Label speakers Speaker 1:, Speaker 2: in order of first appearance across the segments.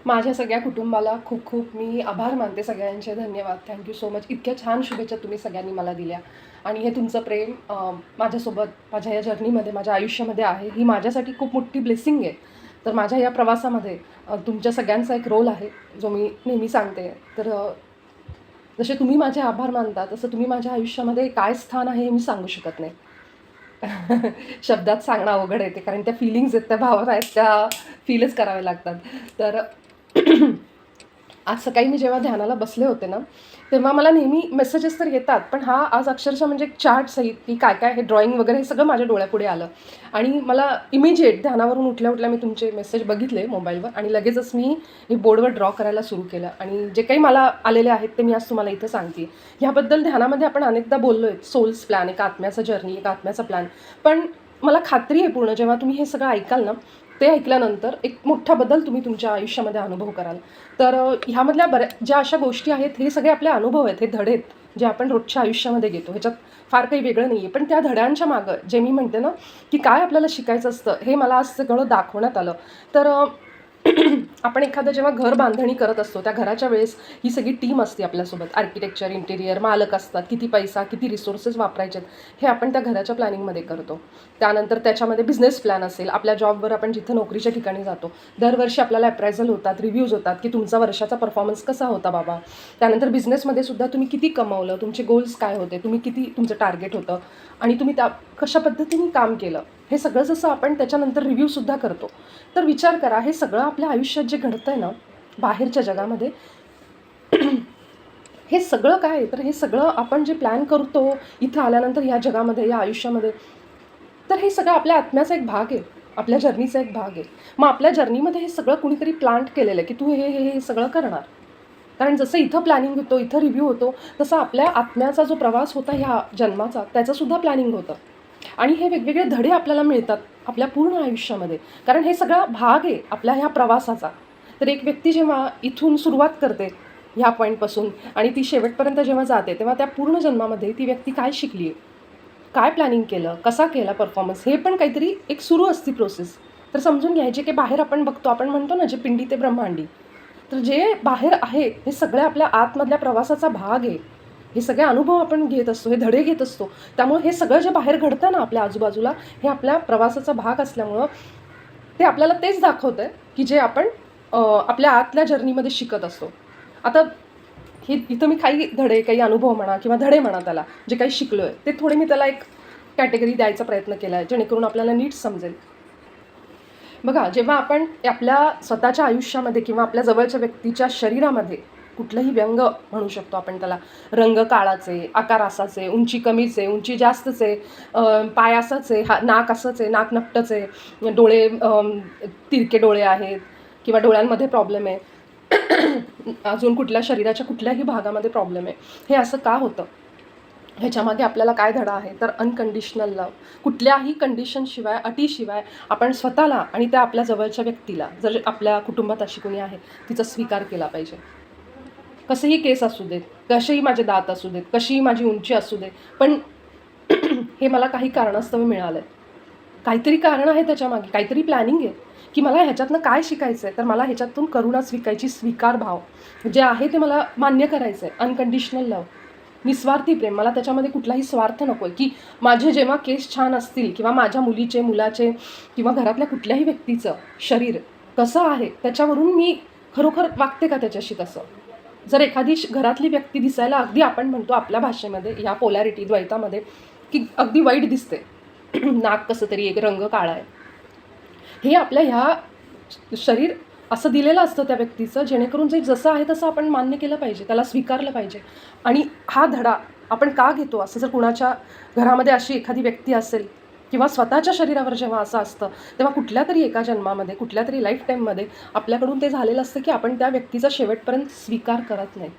Speaker 1: माझ्या सगळ्या कुटुंबाला खूप खूप मी आभार मानते सगळ्यांचे. धन्यवाद. Thank you so much. इतक्या छान शुभेच्छा तुम्ही सगळ्यांनी मला दिल्या आणि हे तुमचं प्रेम माझ्यासोबत माझ्या या जर्नीमध्ये माझ्या आयुष्यामध्ये आहे. ही माझ्यासाठी खूप मोठी ब्लेसिंग आहे. तर माझ्या या प्रवासामध्ये तुमच्या सगळ्यांचा एक रोल आहे, जो मी नेहमी सांगते. तर जसे तुम्ही माझे आभार मानता, तसं तुम्ही माझ्या आयुष्यामध्ये काय स्थान आहे हे मी सांगू शकत नाही. शब्दात सांगणं अवघड आहे ते, कारण त्या फीलिंग्ज आहेत, त्या भावना आहेत, त्या फीलच कराव्या लागतात. तर आज सकाळी मी जेव्हा ध्यानाला बसले होते ना, तेव्हा मला नेहमी मेसेजेस तर येतात, पण हा आज अक्षरशः म्हणजे एक चार्ट सहित की काय काय हे ड्रॉइंग वगैरे हे सगळं माझ्या डोळ्यापुढे आलं. आणि मला इमिजिएट ध्यानावरून उठल्या उठल्या मी तुमचे मेसेज बघितले मोबाईलवर आणि लगेचच मी हे बोर्डवर ड्रॉ करायला सुरू केलं. आणि जे काही मला आलेले आहेत ते मी आज तुम्हाला इथं सांगते. ह्याबद्दल ध्यानामध्ये आपण अनेकदा बोललो आहे, सोल्स प्लॅन, एक आत्म्याचा जर्नी, एक आत्म्याचा प्लॅन. पण मला खात्री आहे पूर्ण, जेव्हा तुम्ही हे सगळं ऐकाल ना, ते ऐकल्यानंतर एक मोठा बदल तुम्ही तुमच्या आयुष्यामध्ये अनुभव कराल. तर ह्यामधल्या ज्या अशा गोष्टी आहेत, हे सगळे आपले अनुभव आहेत, हे धडे आहेत जे आपण रोजच्या आयुष्यामध्ये घेतो. ह्याच्यात फार काही वेगळं नाही आहे. पण त्या धड्यांच्या मागं जे मी म्हणते ना, की काय आपल्याला शिकायचं असतं, हे मला आज सगळं दाखवण्यात आलं. तर आपण एखादं जेव्हा घर बांधणी करत असतो, त्या घराच्या वेळेस ही सगळी टीम असते आपल्यासोबत. आर्किटेक्चर, इंटेरियर, मालक असतात, किती पैसा, किती रिसोर्सेस वापरायचे आहेत, हे आपण त्या घराच्या प्लॅनिंगमध्ये करतो. त्यानंतर त्याच्यामध्ये बिझनेस प्लॅन असेल, आपल्या जॉबवर आपण जिथं नोकरीच्या ठिकाणी जातो, दरवर्षी आपल्याला अप्रायझल होतात, रिव्ह्यूज होतात, की तुमचा वर्षाचा परफॉर्मन्स कसा होता बाबा. त्यानंतर बिझनेसमध्ये सुद्धा तुम्ही किती कमवलं, तुमचे गोल्स काय होते, तुम्ही किती, तुमचं टार्गेट होतं आणि तुम्ही त्या कशा पद्धतीने काम केलं, हे सगळं जसं आपण त्याच्यानंतर रिव्ह्यूसुद्धा करतो. तर विचार करा, हे सगळं आपल्या आयुष्यात जे घडतं आहे ना, बाहेरच्या जगामध्ये, हे सगळं काय आहे, तर हे सगळं आपण जे प्लॅन करतो इथं आल्यानंतर या जगामध्ये, या आयुष्यामध्ये, तर हे सगळं आपल्या आत्म्याचा एक भाग आहे, आपल्या जर्नीचा एक भाग आहे. मग आपल्या जर्नीमध्ये हे सगळं कुणीतरी प्लांट केलेलं आहे, की तू हे हे हे सगळं करणार. कारण जसं इथं प्लॅनिंग होतो, इथं रिव्ह्यू होतो, तसं आपल्या आत्म्याचा जो प्रवास होता ह्या जन्माचा, त्याचंसुद्धा प्लॅनिंग होतं. आणि हे वेगवेगळे धडे आपल्याला मिळतात आपल्या पूर्ण आयुष्यामध्ये, कारण हे सगळा भाग आहे आपल्या ह्या प्रवासाचा. तर एक व्यक्ती जेव्हा इथून सुरुवात करते ह्या पॉईंटपासून आणि ती शेवटपर्यंत जेव्हा जाते, तेव्हा त्या पूर्ण जन्मामध्ये ती व्यक्ती काय शिकली आहे, काय प्लॅनिंग केलं, कसा केला परफॉर्मन्स, हे पण काहीतरी एक सुरू असती प्रोसेस. तर समजून घ्यायचे की बाहेर आपण बघतो, आपण म्हणतो ना, जे पिंडी ते ब्रह्मांडी. तर जे बाहेर आहे हे सगळ्या आपल्या आतमधल्या प्रवासाचा भाग आहे. हे सगळे अनुभव आपण घेत असतो, हे धडे घेत असतो. त्यामुळे हे सगळं जे बाहेर घडतं ना आपल्या आजूबाजूला, हे आपल्या प्रवासाचा भाग असल्यामुळं ते आपल्याला तेच दाखवतं की जे आपण आपल्या आतल्या जर्नीमध्ये शिकत असतो. आता हे इथं मी काही धडे, काही अनुभव म्हणा किंवा धडे म्हणा, त्याला जे काही शिकलो आहे ते थोडे मी त्याला एक कॅटेगरी द्यायचा प्रयत्न केला आहे, जेणेकरून आपल्याला नीट समजेल. बघा, जेव्हा आपण आपल्या स्वतःच्या आयुष्यामध्ये किंवा आपल्या जवळच्या व्यक्तीच्या शरीरामध्ये कुठलंही व्यंग म्हणू शकतो आपण त्याला, रंग काळाचे, आकार असाचे, उंची कमीचे, उंची जास्तचे, पाय असाचे, नाक असंच आहे, नाक नकटंच आहे, डोळे तिरके डोळे आहेत किंवा डोळ्यांमध्ये प्रॉब्लेम आहे, अजून कुठल्या शरीराच्या कुठल्याही भागामध्ये प्रॉब्लेम आहे, हे असं का होतं, ह्याच्यामागे आपल्याला काय धडा आहे, तर अनकंडिशनल लव. कुठल्याही कंडिशनशिवाय, अटीशिवाय आपण स्वतःला आणि त्या आपल्या जवळच्या व्यक्तीला, जर आपल्या कुटुंबात अशी कोणी आहे, तिचा स्वीकार केला पाहिजे. कसेही केस असू देत, कसेही माझे दात असू देत, कशीही माझी उंची असू दे, पण हे मला काही कारणास्तव मिळालं आहे. काहीतरी कारण आहे त्याच्यामागे, काहीतरी प्लॅनिंग आहे, की मला ह्याच्यातनं काय शिकायचं आहे, तर मला ह्याच्यातून करुणा स्वीकारायची, स्वीकार भाव जे आहे ते मला मान्य करायचं आहे. अनकंडिशनल लव, निस्वार्थी प्रेम. मला त्याच्यामध्ये कुठलाही स्वार्थ नको आहे, की माझे जेव्हा केस छान असतील किंवा माझ्या मुलीचे, मुलाचे किंवा घरातल्या कुठल्याही व्यक्तीचं शरीर कसं आहे त्याच्यावरून मी खरोखर वागते का त्याच्याशी तसं. जर एखादी घरातली व्यक्ती दिसायला अगदी, आपण म्हणतो आपल्या भाषेमध्ये, ह्या पोलॅरिटी, द्वैतामध्ये, की अगदी वाईट दिसते, नाक कसं तरी, एक रंग काळा आहे, हे आपल्या ह्या शरीर असं दिलेलं असतं त्या व्यक्तीचं, जेणेकरून जे जसं आहे तसं आपण मान्य केलं पाहिजे, त्याला स्वीकारलं पाहिजे. आणि हा धडा आपण का घेतो, असं जर कुणाच्या घरामध्ये अशी एखादी व्यक्ती असेल किंवा स्वतःच्या शरीरावर जेव्हा असं असतं, तेव्हा कुठल्या तरी एका जन्मामध्ये, कुठल्या तरी लाईफ टाईममध्ये आपल्याकडून ते झालेलं असतं की आपण त्या व्यक्तीचा शेवटपर्यंत स्वीकार करत नाही.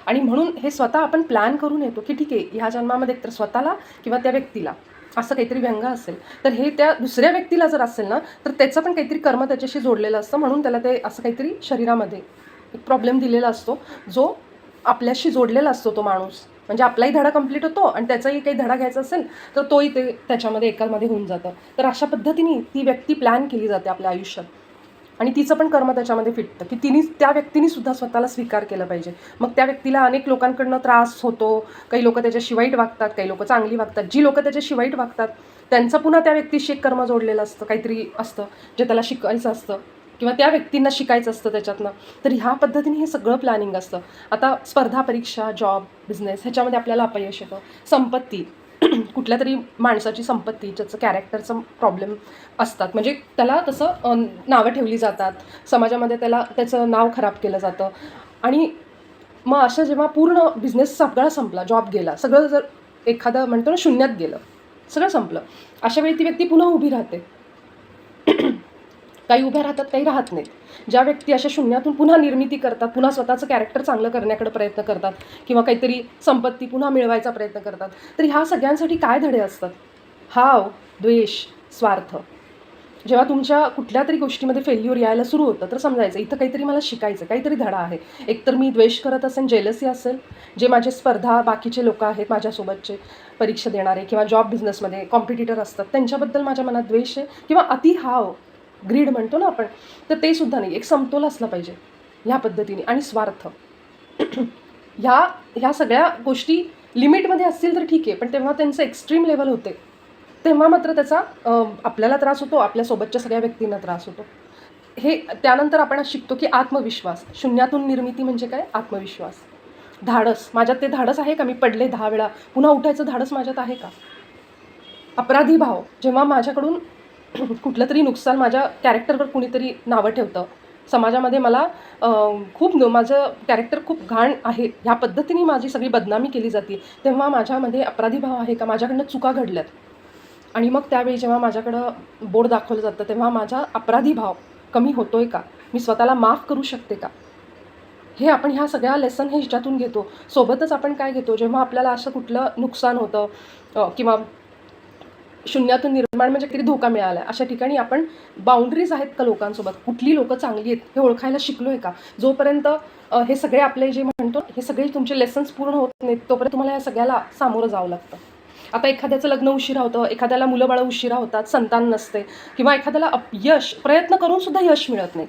Speaker 1: आणि म्हणून हे स्वतः आपण प्लॅन करून येतो की ठीक आहे, ह्या जन्मामध्ये एकतर स्वतःला किंवा त्या व्यक्तीला असं काहीतरी व्यंग असेल, तर हे त्या दुसऱ्या व्यक्तीला जर असेल ना, तर त्याचं पण काहीतरी कर्म त्याच्याशी जोडलेलं असतं, म्हणून त्याला ते असं काहीतरी शरीरामध्ये एक प्रॉब्लेम दिलेला असतो, जो आपल्याशी जोडलेला असतो तो माणूस. म्हणजे आपलाही धडा कंप्लीट होतो आणि त्याचाही काही धडा घ्यायचा असेल तर तोही त्याच्यामध्ये एकामध्ये होऊन जातं. तर अशा पद्धतीने ती व्यक्ती प्लॅन केली जाते आपल्या आयुष्यात. आणि तिचं पण कर्म त्याच्यामध्ये फिटतं की त्या व्यक्तीने सुद्धा स्वतःला स्वीकार केलं पाहिजे. मग त्या व्यक्तीला अनेक लोकांकडनं त्रास होतो. काही लोक त्याच्याशी वाईट वागतात, काही लोक चांगली वागतात. जी लोक त्याच्याशी वाईट वागतात त्यांचं पुन्हा त्या व्यक्तीशी एक कर्म जोडलेलं असतं, काहीतरी असतं जे त्याला शिकायचं असतं किंवा त्या व्यक्तींना शिकायचं असतं त्याच्यातनं. तर ह्या पद्धतीने हे सगळं प्लॅनिंग असतं. आता स्पर्धा परीक्षा, जॉब, बिझनेस ह्याच्यामध्ये आपल्याला अपयश येतं. संपत्ती, कुठल्या तरी माणसाची संपत्ती ज्याचं कॅरेक्टरचं प्रॉब्लेम असतात, म्हणजे त्याला तसं नावं ठेवली जातात समाजामध्ये, त्याचं नाव खराब केलं जातं. आणि मग असं जेव्हा पूर्ण बिझनेस सगळा संपला, जॉब गेला, सगळं जर एखादं म्हणतो ना शून्यात गेलं, सगळं संपलं, अशा वेळी ती व्यक्ती पुन्हा उभी राहते. काही उभ्या राहतात, काही राहत नाहीत. ज्या व्यक्ती अशा शून्यातून पुन्हा निर्मिती करतात, पुन्हा स्वतःचं कॅरेक्टर चांगलं करण्याकडे प्रयत्न करतात किंवा काहीतरी संपत्ती पुन्हा मिळवायचा प्रयत्न करतात, तर ह्या सगळ्यांसाठी काय धडे असतात? हाव, द्वेष, स्वार्थ. जेव्हा तुमच्या कुठल्या तरी गोष्टीमध्ये फेल्युअर यायला सुरू होतं तर समजायचं इथं काहीतरी मला शिकायचं, काहीतरी धडा आहे. एकतर मी द्वेष करत असेल, जेलसी असेल, जे माझे स्पर्धा बाकीचे लोक आहेत माझ्यासोबतचे, परीक्षा देणारे किंवा जॉब बिझनेसमध्ये कॉम्पिटिटर असतात, त्यांच्याबद्दल माझ्या मनात द्वेष आहे किंवा अति हाव, ग्रीड म्हणतो ना आपण, तर ते सुद्धा नाही. एक समतोल असला पाहिजे ह्या पद्धतीने. आणि स्वार्थ, ह्या सगळ्या गोष्टी लिमिटमध्ये असतील तर ठीक आहे, पण तेव्हा त्यांचं एक्स्ट्रीम लेवल होते तेव्हा मात्र त्याचा आपल्याला त्रास होतो, आपल्यासोबतच्या सगळ्या व्यक्तींना त्रास होतो. हे त्यानंतर आपण शिकतो की आत्मविश्वास, शून्यातून निर्मिती म्हणजे काय? आत्मविश्वास. धाडस, माझ्यात ते धाडस आहे का? मी पडले 10 वेळा, पुन्हा उठायचं धाडस माझ्यात आहे का? अपराधी भाव, जेव्हा माझ्याकडून कुठलं तरी नुकसान, माझ्या कॅरेक्टरवर कुणीतरी नावं ठेवतं, समाजामध्ये मला माझं कॅरेक्टर खूप घाण आहे ह्या पद्धतीने माझी सगळी बदनामी केली जाते, तेव्हा माझ्यामध्ये अपराधी भाव आहे का? माझ्याकडनं चुका घडल्यात. आणि मग त्यावेळी जेव्हा माझ्याकडं बोट दाखवलं जातं तेव्हा माझा अपराधी भाव कमी होतो आहे का? मी स्वतःला माफ करू शकते का? हे आपण ह्या सगळ्या लेसन हे ह्याच्यातून घेतो. सोबतच आपण काय घेतो, जेव्हा आपल्याला असं कुठलं नुकसान होतं किंवा शून्यातून निर्माण म्हणजे किती धोका मिळाला आहे, अशा ठिकाणी आपण बाउंड्रीज आहेत का लोकांसोबत, कुठली लोकं चांगली आहेत हे ओळखायला शिकलो आहे का? जोपर्यंत हे सगळे आपले जे म्हणतो हे सगळे तुमचे लेसन्स पूर्ण होत नाहीत तोपर्यंत तुम्हाला या सगळ्याला सामोरं जावं लागतं. आता एखाद्याचं लग्न उशिरा होतं, एखाद्याला मुलं-बाळं उशिरा होतात, संतान नसते किंवा एखाद्याला प्रयत्न करून सुद्धा यश मिळत नाही.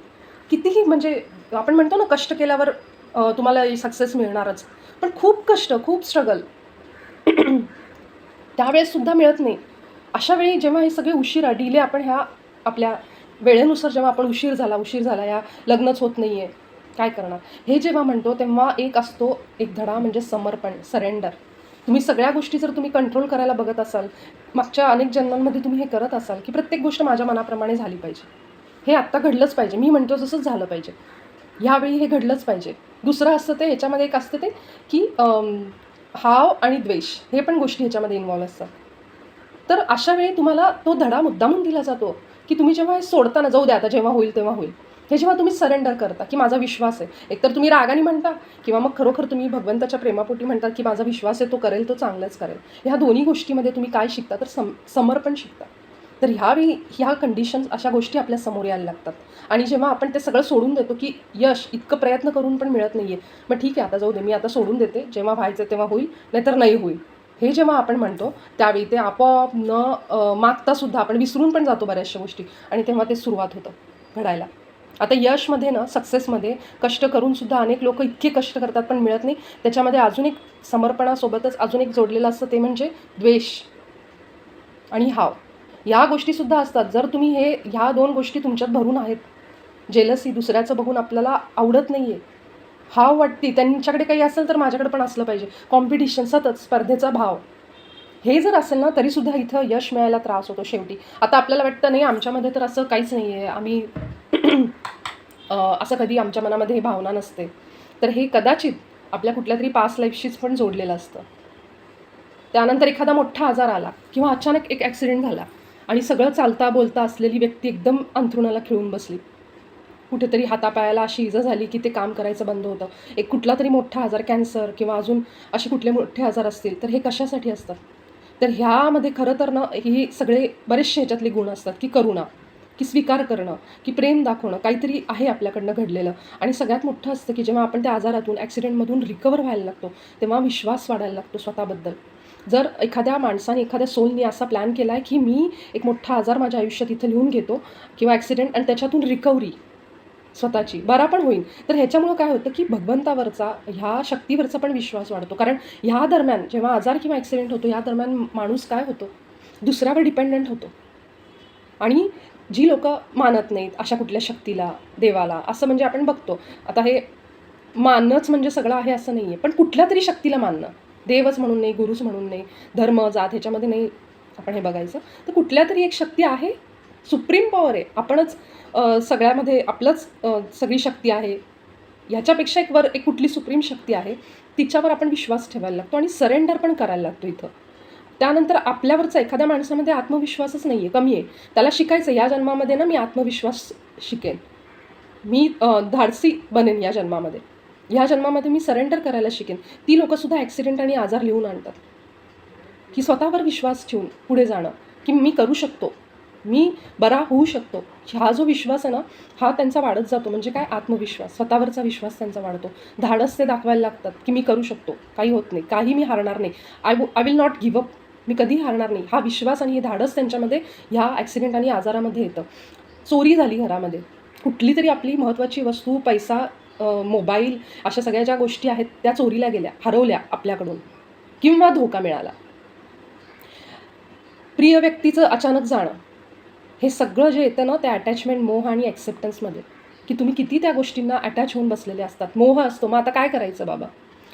Speaker 1: कितीही म्हणजे आपण म्हणतो ना कष्ट केल्यावर तुम्हाला सक्सेस मिळणारच, पण खूप कष्ट, खूप स्ट्रगल त्यावेळेससुद्धा मिळत नाही. अशा वेळी जेव्हा हे सगळे उशिरा डिले आपण ह्या आपल्या वेळेनुसार जेव्हा आपण उशीर झाला या लग्नच होत नाही आहे, काय करणार? हे जेव्हा म्हणतो तेव्हा एक असतो एक धडा म्हणजे समर्पण, सरेंडर. तुम्ही सगळ्या गोष्टी जर तुम्ही कंट्रोल करायला बघत असाल, मागच्या अनेक जन्मांमध्ये तुम्ही हे करत असाल की प्रत्येक गोष्ट माझ्या मनाप्रमाणे झाली पाहिजे, हे आत्ता घडलंच पाहिजे, मी म्हणतो तसंच झालं पाहिजे, ह्यावेळी हे घडलंच पाहिजे. दुसरं असतं ते ह्याच्यामध्ये एक असतं ते की हाव आणि द्वेष, हे पण गोष्टी ह्याच्यामध्ये इन्व्हॉल्व असतात. तर अशा वेळी तुम्हाला तो धडा मुद्दामून दिला जातो की तुम्ही जेव्हा हे सोडताना, जाऊ द्या आता जेव्हा होईल तेव्हा होईल, हे जेव्हा तुम्ही सरेंडर करता की माझा विश्वास आहे, एकतर तुम्ही रागाने म्हणता किंवा मग खरोखर तुम्ही भगवंताच्या प्रेमापोटी म्हणता की माझा विश्वास आहे तो करेल, तो चांगलंच करेल. ह्या दोन्ही गोष्टीमध्ये तुम्ही काय शिकता तर समर्पण शिकता. तर ह्यावेळी ह्या कंडिशन्स, अशा गोष्टी आपल्या समोर यायला लागतात. आणि जेव्हा आपण ते सगळं सोडून देतो की यश इतकं प्रयत्न करून पण मिळत नाही आहे, मग ठीक आहे आता जाऊ दे, मी आता सोडून देते, जेव्हा व्हायचं तेव्हा होईल, नाहीतर नाही होईल, हे जेव्हा आपण म्हणतो त्यावेळी ते आपोआप न मागतासुद्धा आपण विसरून पण जातो बऱ्याचशा गोष्टी आणि तेव्हा ते सुरुवात होतं घडायला. आता यशमध्ये ना, सक्सेसमध्ये कष्ट करूनसुद्धा अनेक लोक इतके कष्ट करतात पण मिळत नाही. त्याच्यामध्ये अजून एक समर्पणासोबतच अजून एक जोडलेलं असतं ते म्हणजे द्वेष आणि हाव. ह्या गोष्टीसुद्धा असतात. जर तुम्ही ह्या 2 गोष्टी तुमच्यात भरून आहेत, जेलसी, दुसऱ्याचं बघून आपल्याला आवडत नाही आहे, हाव वाटते, त्यांच्याकडे काही असेल तर माझ्याकडे पण असलं पाहिजे, कॉम्पिटिशन, सतत स्पर्धेचा भाव, हे जर असेल ना तरीसुद्धा इथं यश मिळायला त्रास होतो शेवटी. आता आपल्याला वाटतं नाही आमच्यामध्ये तर असं काहीच नाही आहे, आम्ही असं कधी आमच्या मनामध्ये ही भावना नसते, तर हे कदाचित आपल्या कुठल्या तरी पास्ट लाईफशीच पण जोडलेलं असतं. त्यानंतर एखादा मोठा आजार आला किंवा अचानक एक ॲक्सिडेंट झाला आणि सगळं चालता बोलता असलेली व्यक्ती एकदम अंथरुणाला खिळून बसली, कुठेतरी हातापायाला अशी इजा झाली की ते काम करायचं बंद होतं. एक कुठला तरी मोठा आजार, कॅन्सर किंवा अजून असे कुठले मोठे आजार असतील तर हे कशासाठी असतात? तर ह्यामध्ये खरं तर ना ही सगळे बरेचसे ह्याच्यातले गुण असतात की करुणा, की स्वीकार करणं, की प्रेम दाखवणं, काहीतरी आहे आपल्याकडनं घडलेलं. आणि सगळ्यात मोठं असतं की जेव्हा आपण त्या आजारातून, ॲक्सिडेंटमधून रिकवर व्हायला लागतो तेव्हा विश्वास वाढायला लागतो स्वतःबद्दल. जर एखाद्या माणसाने, एखाद्या सोलनी असा प्लॅन केला आहे की मी एक मोठा आजार माझ्या आयुष्यात इथं लिहून घेतो किंवा ॲक्सिडेंट आणि त्याच्यातून रिकव्हरी, स्वतःची, बरा पण होईन. तर ह्याच्यामुळं काय होतं, की भगवंतावरचा, ह्या शक्तीवरचा पण विश्वास वाढतो. कारण ह्या दरम्यान जेव्हा आजार किंवा ॲक्सिडेंट होतो, या दरम्यान माणूस काय होतो, दुसऱ्यावर डिपेंडंट होतो. आणि जी लोकं मानत नाहीत अशा कुठल्या शक्तीला, देवाला, असं म्हणजे आपण बघतो. आता हे मानणंच म्हणजे सगळं आहे असं नाही आहे. पण कुठल्या तरी शक्तीला मानणं. देवच म्हणून नाही, गुरुच म्हणून नाही, धर्म, जात ह्याच्यामध्ये नाही आपण हे बघायचं. तर कुठल्या तरी एक शक्ती आहे, सुप्रीम पॉवर आहे. आपणच सगळ्यामध्ये आपलंच सगळी शक्ती आहे. ह्याच्यापेक्षा एक कुठली सुप्रीम शक्ती आहे, तिच्यावर आपण विश्वास ठेवायला लागतो आणि सरेंडर पण करायला लागतो इथं. त्यानंतर आपल्यावरचा एखाद्या माणसामध्ये आत्मविश्वासच नाही आहे, कमी आहे. त्याला शिकायचं या जन्मामध्ये ना मी आत्मविश्वास शिकेन. मी धाडसी बनेन या जन्मामध्ये. ह्या जन्मामध्ये मी सरेंडर करायला शिकेन. ती लोकंसुद्धा ॲक्सिडेंट आणि आजार लिहून आणतात, की स्वतःवर विश्वास ठेवून पुढे जाणं, की मी करू शकतो, मी बरा होऊ शकतो. हा जो विश्वास आहे ना, हा त्यांचा वाढत जातो. म्हणजे काय, आत्मविश्वास, स्वतःवरचा विश्वास त्यांचा वाढतो. धाडस ते दाखवायला लागतात, की मी करू शकतो, काही होत नाही, काही मी हारणार नाही, I will not give up, मी कधी हारणार नाही. हा विश्वास आणि हे धाडस त्यांच्यामध्ये ह्या ॲक्सिडेंट आणि आजारामध्ये येतं. चोरी झाली घरामध्ये, कुठली तरी आपली महत्त्वाची वस्तू, पैसा, मोबाईल, अशा सगळ्या ज्या गोष्टी आहेत त्या चोरीला गेल्या, हरवल्या आपल्याकडून, किंवा धोका मिळाला, प्रिय व्यक्तीचं अचानक जाणं, हे सगळं जे येतं ना, त्या अटॅचमेंट, मोह आणि ॲक्सेप्टन्समध्ये, की तुम्ही किती त्या गोष्टींना अटॅच होऊन बसलेले असतात. मोह असतो, मग आता काय करायचं बाबा,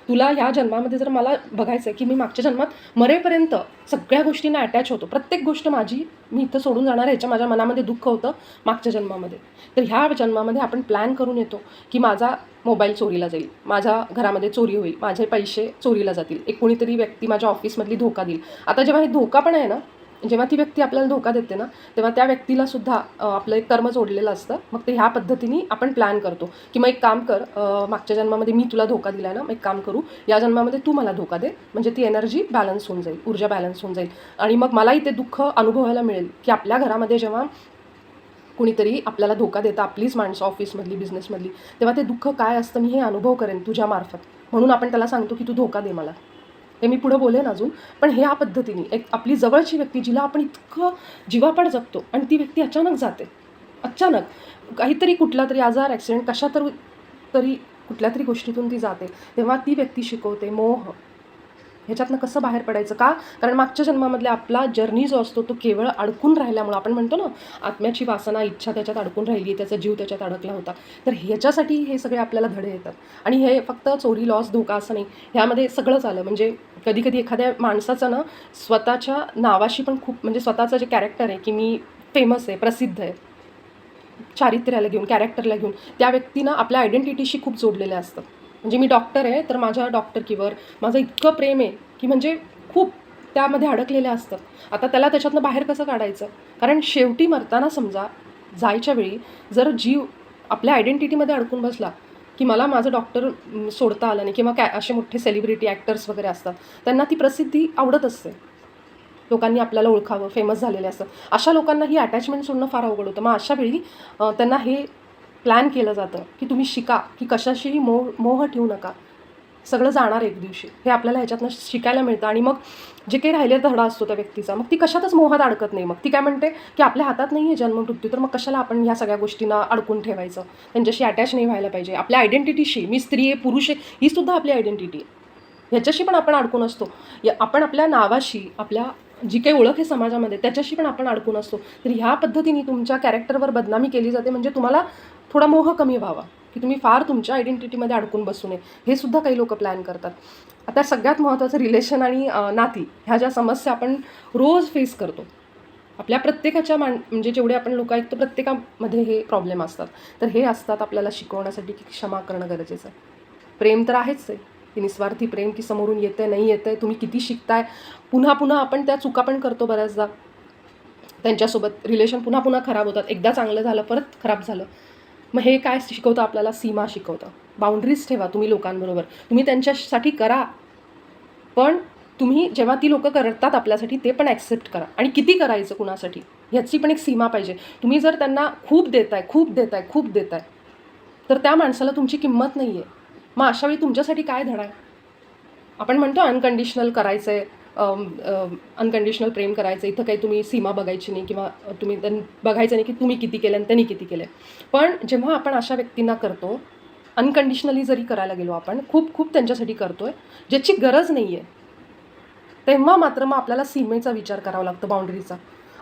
Speaker 1: तुला ह्या जन्मामध्ये जर मला बघायचं आहे, की मी मागच्या जन्मात मरेपर्यंत सगळ्या गोष्टींना अटॅच होतो, प्रत्येक गोष्ट माझी, मी इथं सोडून जाणार, ह्याच्या माझ्या मनामध्ये दुःख होतं मागच्या जन्मामध्ये. तर ह्या जन्मामध्ये आपण प्लॅन करून येतो, की माझा मोबाईल चोरीला जाईल, माझ्या घरामध्ये चोरी होईल, माझे पैसे चोरीला जातील, एक कोणीतरी व्यक्ती माझ्या ऑफिसमधली धोका देईल. आता जेव्हा हे धोका पण आहे ना, जेव्हा ती व्यक्ती आपल्याला धोका देते ना, तेव्हा त्या व्यक्तीलासुद्धा आपलं एक कर्म जोडलेलं असतं. मग ते ह्या पद्धतीने आपण प्लॅन करतो, की मग एक काम कर, मागच्या जन्मामध्ये मी तुला धोका दिला ना, मग एक काम करू, या जन्मामध्ये तू मला धोका दे, म्हणजे ती एनर्जी बॅलन्स होऊन जाईल, ऊर्जा बॅलन्स होऊन जाईल. आणि मग मलाही ते दुःख अनुभवायला मिळेल, की आपल्या घरामध्ये जेव्हा कुणीतरी आपल्याला धोका देतं, आपलीच माणसं ऑफिसमधली, बिझनेसमधली, तेव्हा ते दुःख काय असतं मी हे अनुभव करेन तुझ्यामार्फत. म्हणून आपण त्याला सांगतो, की तू धोका दे मला. हे मी पुढं बोलेन अजून. पण ह्या पद्धतीने एक आपली जवळची व्यक्ती, जिला आपण इतकं जीवापाड जगतो, आणि ती व्यक्ती अचानक जाते. अचानक काहीतरी, कुठला तरी आजार, ॲक्सिडेंट, कशा तरी कुठल्या तरी गोष्टीतून ती जाते. तेव्हा ती व्यक्ती शिकवते मोह. ह्याच्यातनं कसं बाहेर पडायचं, का, कारण मागच्या जन्मामधला आपला जर्नी जो असतो तो केवळ अडकून राहिल्यामुळं, आपण म्हणतो ना, आत्म्याची वासना, इच्छा त्याच्यात अडकून राहिली, त्याचा जीव त्याच्यात अडकला होता. तर ह्याच्यासाठी हे सगळे आपल्याला धडे येतात. आणि हे फक्त चोरी, लॉस, धोका असं नाही, ह्यामध्ये सगळंच आलं. म्हणजे कधी एखाद्या माणसाचं ना, स्वतःच्या नावाशी पण खूप, म्हणजे स्वतःचं जे कॅरेक्टर आहे, की मी फेमस आहे, प्रसिद्ध आहे, चारित्र्याला घेऊन, कॅरेक्टरला घेऊन, त्या व्यक्तीनं आपल्या आयडेंटिटीशी खूप जोडलेल्या असतात. म्हणजे मी डॉक्टर आहे, तर माझ्या डॉक्टरकीवर माझं इतकं प्रेम आहे, की म्हणजे खूप त्यामध्ये अडकलेल्या असतात. आता त्याला त्याच्यातनं बाहेर कसं काढायचं, कारण शेवटी मरताना समजा जायच्या वेळी जर जीव आपल्या आयडेंटिटीमध्ये अडकून बसला, की मला माझं डॉक्टर सोडता आलं नाही, किंवा असे मोठे सेलिब्रिटी, ॲक्टर्स वगैरे असतात, त्यांना ती प्रसिद्धी आवडत असते, लोकांनी आपल्याला ओळखावं, फेमस झालेले असतात. अशा लोकांना ही अटॅचमेंट सोडणं फार अवघड होतं. मग अशा वेळी त्यांना हे प्लॅन केलं जातं, की तुम्ही शिका, की कशाशीही मोह ठेवू नका, सगळं जाणार एक दिवशी. हे आपल्याला ह्याच्यातनं शिकायला मिळतं. आणि मग जे काही राहिलेला धडा असतो त्या व्यक्तीचा, मग ती कशातच मोहात अडकत नाही. मग ती काय म्हणते, की आपल्या हातात नाही आहे जन्ममृत्यू, तर मग कशाला आपण ह्या सगळ्या गोष्टींना अडकून ठेवायचं, त्यांच्याशी अटॅच नाही व्हायला पाहिजे. आपल्या आयडेंटिटीशी, मी स्त्री आहे, पुरुष आहे, ही सुद्धा आपली आयडेंटिटी आहे, ह्याच्याशी पण आपण अडकून असतो. आपण आपल्या नावाशी, आपल्या जी काही ओळख आहे समाजामध्ये, त्याच्याशी पण आपण अडकून असतो. तर ह्या पद्धतीने तुमच्या कॅरेक्टरवर बदनामी केली जाते, म्हणजे तुम्हाला थोडा मोह कमी व्हावा, की तुम्ही फार तुमच्या आयडेंटिटीमध्ये अडकून बसू नये. हे सुद्धा काही लोक प्लॅन करतात. आता सगळ्यात महत्त्वाचं रिलेशन आणि नाती, ह्या ज्या समस्या आपण रोज फेस करतो, आपल्या प्रत्येकाच्या म्हणजे जेवढे आपण लोक आहेत, तर प्रत्येकामध्ये हे प्रॉब्लेम असतात. तर हे असतात आपल्याला शिकवण्यासाठी, की क्षमा करणं गरजेचं आहे. प्रेम तर आहेच आहे, की निस्वार्थी प्रेम, की समोरून येतं आहे, नाही येतं आहे, तुम्ही किती शिकताय, पुन्हा आपण त्या चुका पण करतो बऱ्याचदा. त्यांच्यासोबत रिलेशन पुन्हा खराब होतात. एकदा चांगलं झालं, परत खराब झालं. मग हे काय शिकवतं आपल्याला, सीमा शिकवतं. बाउंड्रीज ठेवा तुम्ही लोकांबरोबर, तुम्ही त्यांच्यासाठी करा, पण तुम्ही जेव्हा ती लोकं करतात आपल्यासाठी, ते पण ॲक्सेप्ट करा. आणि किती करायचं कुणासाठी, ह्याची पण एक सीमा पाहिजे. तुम्ही जर त्यांना खूप देताय, तर त्या माणसाला तुमची किंमत नाही आहे. मग अशावेळी तुमच्यासाठी काय धडा आहे. आपण म्हणतो अनकंडिशनल करायचं आहे, अनकंडिशनल प्रेम करायचं, इथं काही तुम्ही सीमा बघायची नाही किंवा तुम्ही बघायचं नाही की तुम्ही किती केलं आणि त्यांनी किती केलं. पण जेव्हा आपण अशा व्यक्तींना करतो, अनकंडिशनली जरी करायला गेलो आपण, खूप खूप त्यांच्यासाठी करतो आहे, ज्याची गरज नाही आहे, तेव्हा मात्र मग आपल्याला सीमेचा विचार करावा लागतो, बाउंड्रीचा.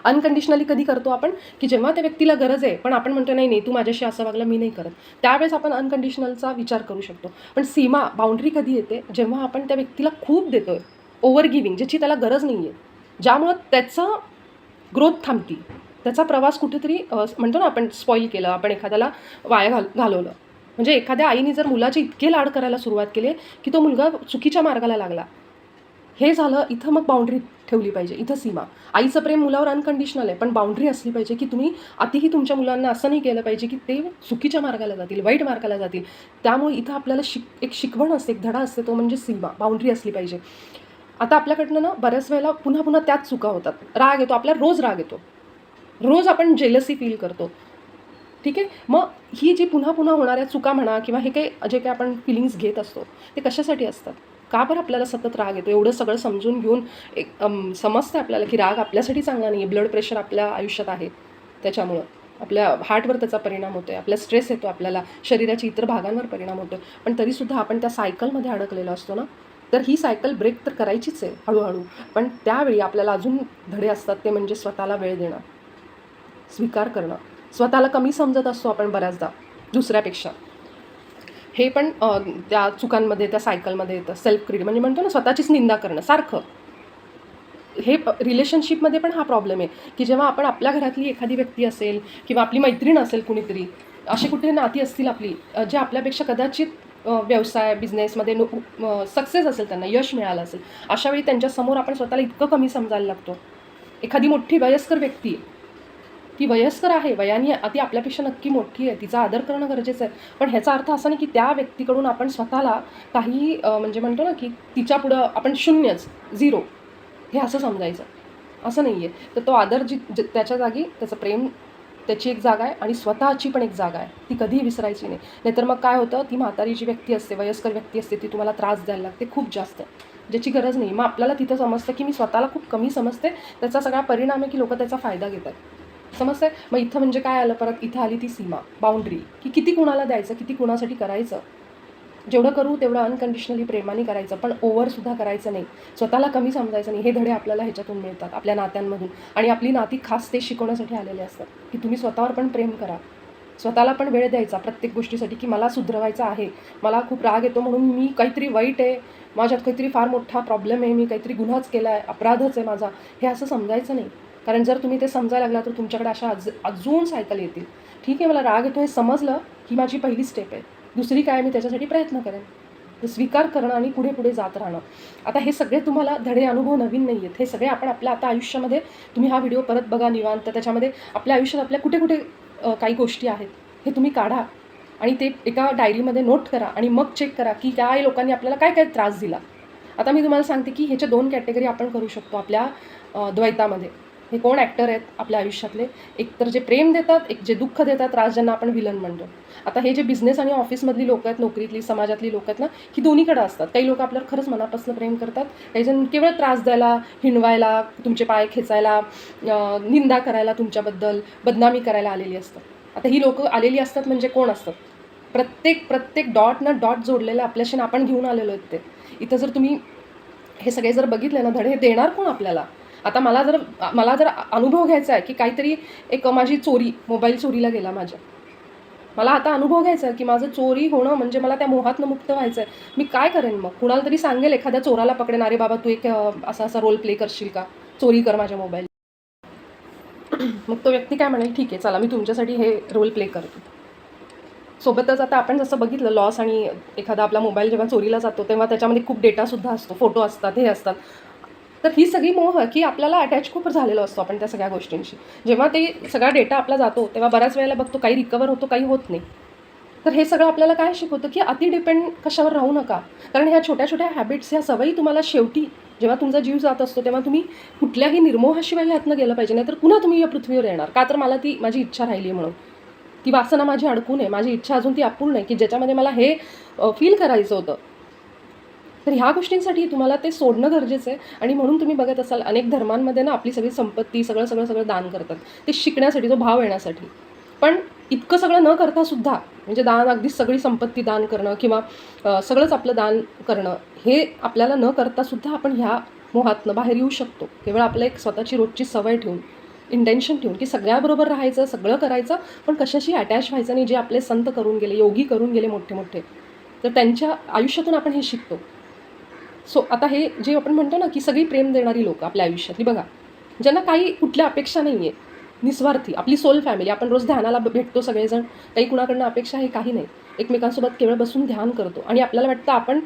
Speaker 1: अनकंडिशनली कधी करतो आपण, की जेव्हा त्या व्यक्तीला गरज आहे, पण आपण म्हणतो नाही नाही तू माझ्याशी असं वागलं, मी नाही करत. त्यावेळेस आपण अनकंडिशनलचा विचार करू शकतो. पण सीमा, बाउंड्री कधी येते, जेव्हा आपण त्या व्यक्तीला खूप देतोय, ओव्हर गिविंग, ज्याची त्याला गरज नाही आहे, ज्यामुळं त्याचं ग्रोथ थांबती, त्याचा प्रवास कुठेतरी म्हणतो ना आपण स्पॉईल केलं, आपण एखाद्याला वाया घालवलं. म्हणजे एखाद्या आईने जर मुलाचे इतके लाड करायला सुरुवात केली की तो मुलगा चुकीच्या मार्गाला लागला, हे झालं. इथं मग बाउंड्री ठेवली पाहिजे, इथं सीमा. आईचं प्रेम मुलावर अनकंडिशनल आहे, पण बाउंड्री असली पाहिजे की तुम्ही अतिही तुमच्या मुलांना असं नाही केलं पाहिजे की ते चुकीच्या मार्गाला जातील, वाईट मार्गाला जातील. त्यामुळे इथं आपल्याला एक शिकवण असते, एक धडा असते, तो म्हणजे सीमा, बाउंड्री असली पाहिजे. आता आपल्याकडनं ना बऱ्याच वेळेला पुन्हा पुन्हा त्याच चुका होतात. राग येतो, आपल्याला रोज राग येतो, रोज आपण जेलसी फील करतो. ठीक आहे. मग ही जी पुन्हा पुन्हा होणाऱ्या चुका म्हणा किंवा हे काही जे काही आपण फिलिंग्स घेत असतो, ते कशासाठी असतात? का बरं आपल्याला सतत राग येतो? एवढं सगळं समजून घेऊन एक समजतं आपल्याला की राग आपल्यासाठी चांगला नाही आहे. ब्लड प्रेशर आपल्या आयुष्यात आहे, त्याच्यामुळं आपल्या हार्टवर त्याचा परिणाम होतो आहे, आपला स्ट्रेस येतो, आपल्याला शरीराच्या इतर भागांवर परिणाम होतो. पण तरीसुद्धा आपण त्या सायकलमध्ये अडकलेलो असतो ना. तर ही सायकल ब्रेक तर करायचीच आहे हळूहळू. पण त्यावेळी आपल्याला अजून धडे असतात, ते म्हणजे स्वतःला वेळ देणं, स्वीकार करणं. स्वतःला कमी समजत असतो आपण बऱ्याचदा दुसऱ्यापेक्षा. हे पण त्या चुकांमध्ये, त्या सायकलमध्ये येतं. सेल्फ क्रिटिक म्हणजे म्हणतो ना, स्वतःचीच निंदा करणं सारखं. हे रिलेशनशिपमध्ये पण हा प्रॉब्लेम आहे की जेव्हा आपण आपल्या घरातली एखादी व्यक्ती असेल किंवा आपली मैत्रीण असेल, कुणीतरी अशी कुठे नाती असतील आपली, जे आपल्यापेक्षा कदाचित व्यवसाय बिझनेसमध्ये सक्सेस असेल, त्यांना यश मिळालं असेल, अशावेळी त्यांच्यासमोर आपण स्वतःला इतकं कमी समजायला लागतो. एखादी मोठी वयस्कर व्यक्ती, ती वयस्कर आहे, वयाने ती आपल्यापेक्षा नक्की मोठी आहे, तिचा आदर करणं गरजेचं आहे. पण ह्याचा अर्थ असा नाही की त्या व्यक्तीकडून आपण स्वतःला काही म्हणजे म्हणतो ना की तिच्यापुढं आपण शून्यच, झिरो, हे असं समजायचं. असं नाही आहे. तर तो आदर त्याच्या जागी त्याचं प्रेम, त्याची एक जागा आहे आणि स्वतःची पण एक जागा आहे, ती कधीही विसरायची नाही. नाहीतर मग काय होतं, ती म्हातारी जी व्यक्ती असते, वयस्कर व्यक्ती असते, ती तुम्हाला त्रास द्यायला लागते खूप जास्त, ज्याची गरज नाही. मग आपल्याला तिथं समजतं की मी स्वतःला खूप कमी समजते, त्याचा सगळा परिणाम आहे की लोकं त्याचा फायदा घेतात. समजतंय? मग इथं म्हणजे काय आलं परत, इथं आली ती सीमा, बाउंड्री, की किती कुणाला द्यायचं, किती कुणासाठी करायचं. जेवढं करू तेवढं अनकंडिशनली प्रेमाने करायचं, पण ओव्हरसुद्धा करायचं नाही, स्वतःला कमी समजायचं नाही. हे धडे आपल्याला ह्याच्यातून मिळतात, आपल्या नात्यांमधून. आणि आपली नाती खास ते शिकवण्यासाठी आलेले असतात की तुम्ही स्वतःवर पण प्रेम करा, स्वतःला पण वेळ द्यायचा प्रत्येक गोष्टीसाठी, की मला सुधरवायचं आहे, मला खूप राग येतो म्हणून मी काहीतरी वाईट आहे, माझ्यात काहीतरी फार मोठा प्रॉब्लेम आहे, मी काहीतरी गुन्हाच केला आहे, अपराधच आहे माझा, हे असं समजायचं नाही. कारण जर तुम्ही ते समजायला लागला तर तुमच्याकडे अशा अजून सायकल येतील. ठीक आहे, मला राग येतो हे समजलं, ही माझी पहिली स्टेप आहे. दुसरी काय, मी त्याच्यासाठी प्रयत्न करेन. तर स्वीकार करणं आणि पुढे पुढे जात राहणं. आता हे सगळे तुम्हाला धडे, अनुभव नवीन नाही आहेत. हे सगळे आपण आपल्या आता आयुष्यामध्ये, तुम्ही हा व्हिडिओ परत बघा निवांत, तर त्याच्यामध्ये आपल्या आयुष्यात आपल्या कुठे कुठे काही गोष्टी आहेत हे तुम्ही काढा आणि ते एका डायरीमध्ये नोट करा आणि मग चेक करा की काय लोकांनी आपल्याला काय काय त्रास दिला. आता मी तुम्हाला सांगते की ह्याच्या 2 कॅटेगरी आपण करू शकतो आपल्या द्वैतामध्ये. हे कोण ॲक्टर आहेत आपल्या आयुष्यातले, एक तर जे प्रेम देतात, एक जे दुःख देतात, त्रास, ज्यांना आपण विलन म्हणतो. आता हे जे बिझनेस आणि ऑफिसमधली लोकं आहेत, नोकरीतली, समाजातली लोकं आहेत ना, ही दोन्हीकडे असतात. काही लोकं आपल्यावर खरंच मनापासून प्रेम करतात, काही जण केवळ त्रास द्यायला, हिणवायला, तुमचे पाय खेचायला, निंदा करायला तुमच्याबद्दल, बदनामी करायला आलेली असतात. आता ही लोकं आलेली असतात म्हणजे कोण असतात? प्रत्येक डॉट न डॉट जोडलेलं आपल्याशी आपण घेऊन आलेलो आहेत ते. इथं जर तुम्ही हे सगळे जर बघितले ना धडे, हे देणार कोण आपल्याला? आता मला जर अनुभव घ्यायचा आहे की काहीतरी, एक माझी चोरी, मोबाईल चोरीला गेला माझ्या, मला आता अनुभव घ्यायचा आहे की माझं चोरी होणं म्हणजे मला त्या मोहातनं मुक्त व्हायचं आहे. मी काय करेन मग? कुणाला तरी सांगेल, एखाद्या चोराला पकडेन, अरे बाबा तू एक असा रोल प्ले करशील का, चोरी कर माझ्या मोबाईल. मग तो व्यक्ती काय म्हणेल, ठीक आहे चला मी तुमच्यासाठी हे रोल प्ले करतो. सोबतच आता आपण जसं बघितलं, लॉस आणि एखादा आपला मोबाईल जेव्हा चोरीला जातो तेव्हा त्याच्यामध्ये खूप डेटासुद्धा असतो, फोटो असतात, हे असतात. तर ही सगळी मोह की आपल्याला अटॅच खूप झालेलो असतो आपण त्या सगळ्या गोष्टींशी. जेव्हा ते सगळा डेटा आपला जातो तेव्हा बऱ्याच वेळेला बघतो काही रिकवर होतो, काही होत नाही. तर हे सगळं आपल्याला काय शिकवतं की अति डिपेंड कशावर राहू नका. कारण ह्या छोट्या छोट्या हॅबिट्स, ह्या सवयी तुम्हाला शेवटी जेव्हा तुमचा जीव जात असतो तेव्हा तुम्ही कुठल्याही निर्मोहाशिवाय ह्यातनं गेलं पाहिजे, नाही तर पुन्हा तुम्ही या पृथ्वीवर येणार. का तर मला ती माझी इच्छा राहिली म्हणून, ती वासना माझी अडकून आहे, माझी इच्छा अजून ती अपूर्ण आहे की ज्याच्यामध्ये मला हे फील करायचं होतं. तर ह्या गोष्टींसाठी तुम्हाला ते सोडणं गरजेचं आहे. आणि म्हणून तुम्ही बघत असाल अनेक धर्मांमध्ये ना आपली सगळी संपत्ती सगळं सगळं सगळं दान करतात, ते शिकण्यासाठी, तो भाव येण्यासाठी. पण इतकं सगळं न करता सुद्धा, म्हणजे दान अगदी सगळी संपत्ती दान करणं किंवा सगळंच आपलं दान करणं, हे आपल्याला न करता सुद्धा आपण ह्या मोहातनं बाहेर येऊ शकतो. केवळ आपलं एक स्वतःची रोजची सवय ठेवून, इंटेन्शन ठेवून, की सगळ्याबरोबर राहायचं, सगळं करायचं, पण कशाशी अटॅच व्हायचं नाही. जे आपले संत करून गेले, योगी करून गेले मोठे मोठे, तर त्यांच्या आयुष्यातून आपण हे शिकतो. सो आता हे जे आपण म्हणतो ना, की सगळी प्रेम देणारी लोकं आपल्या आयुष्यातली बघा, ज्यांना काही कुठल्या अपेक्षा नाही आहे, निस्वार्थी, आपली सोल फॅमिली, आपण रोज ध्यानाला भेटतो सगळेजण, काही कुणाकडनं अपेक्षा आहे काही नाही, एकमेकांसोबत केवळ बसून ध्यान करतो. आणि आपल्याला वाटतं आपण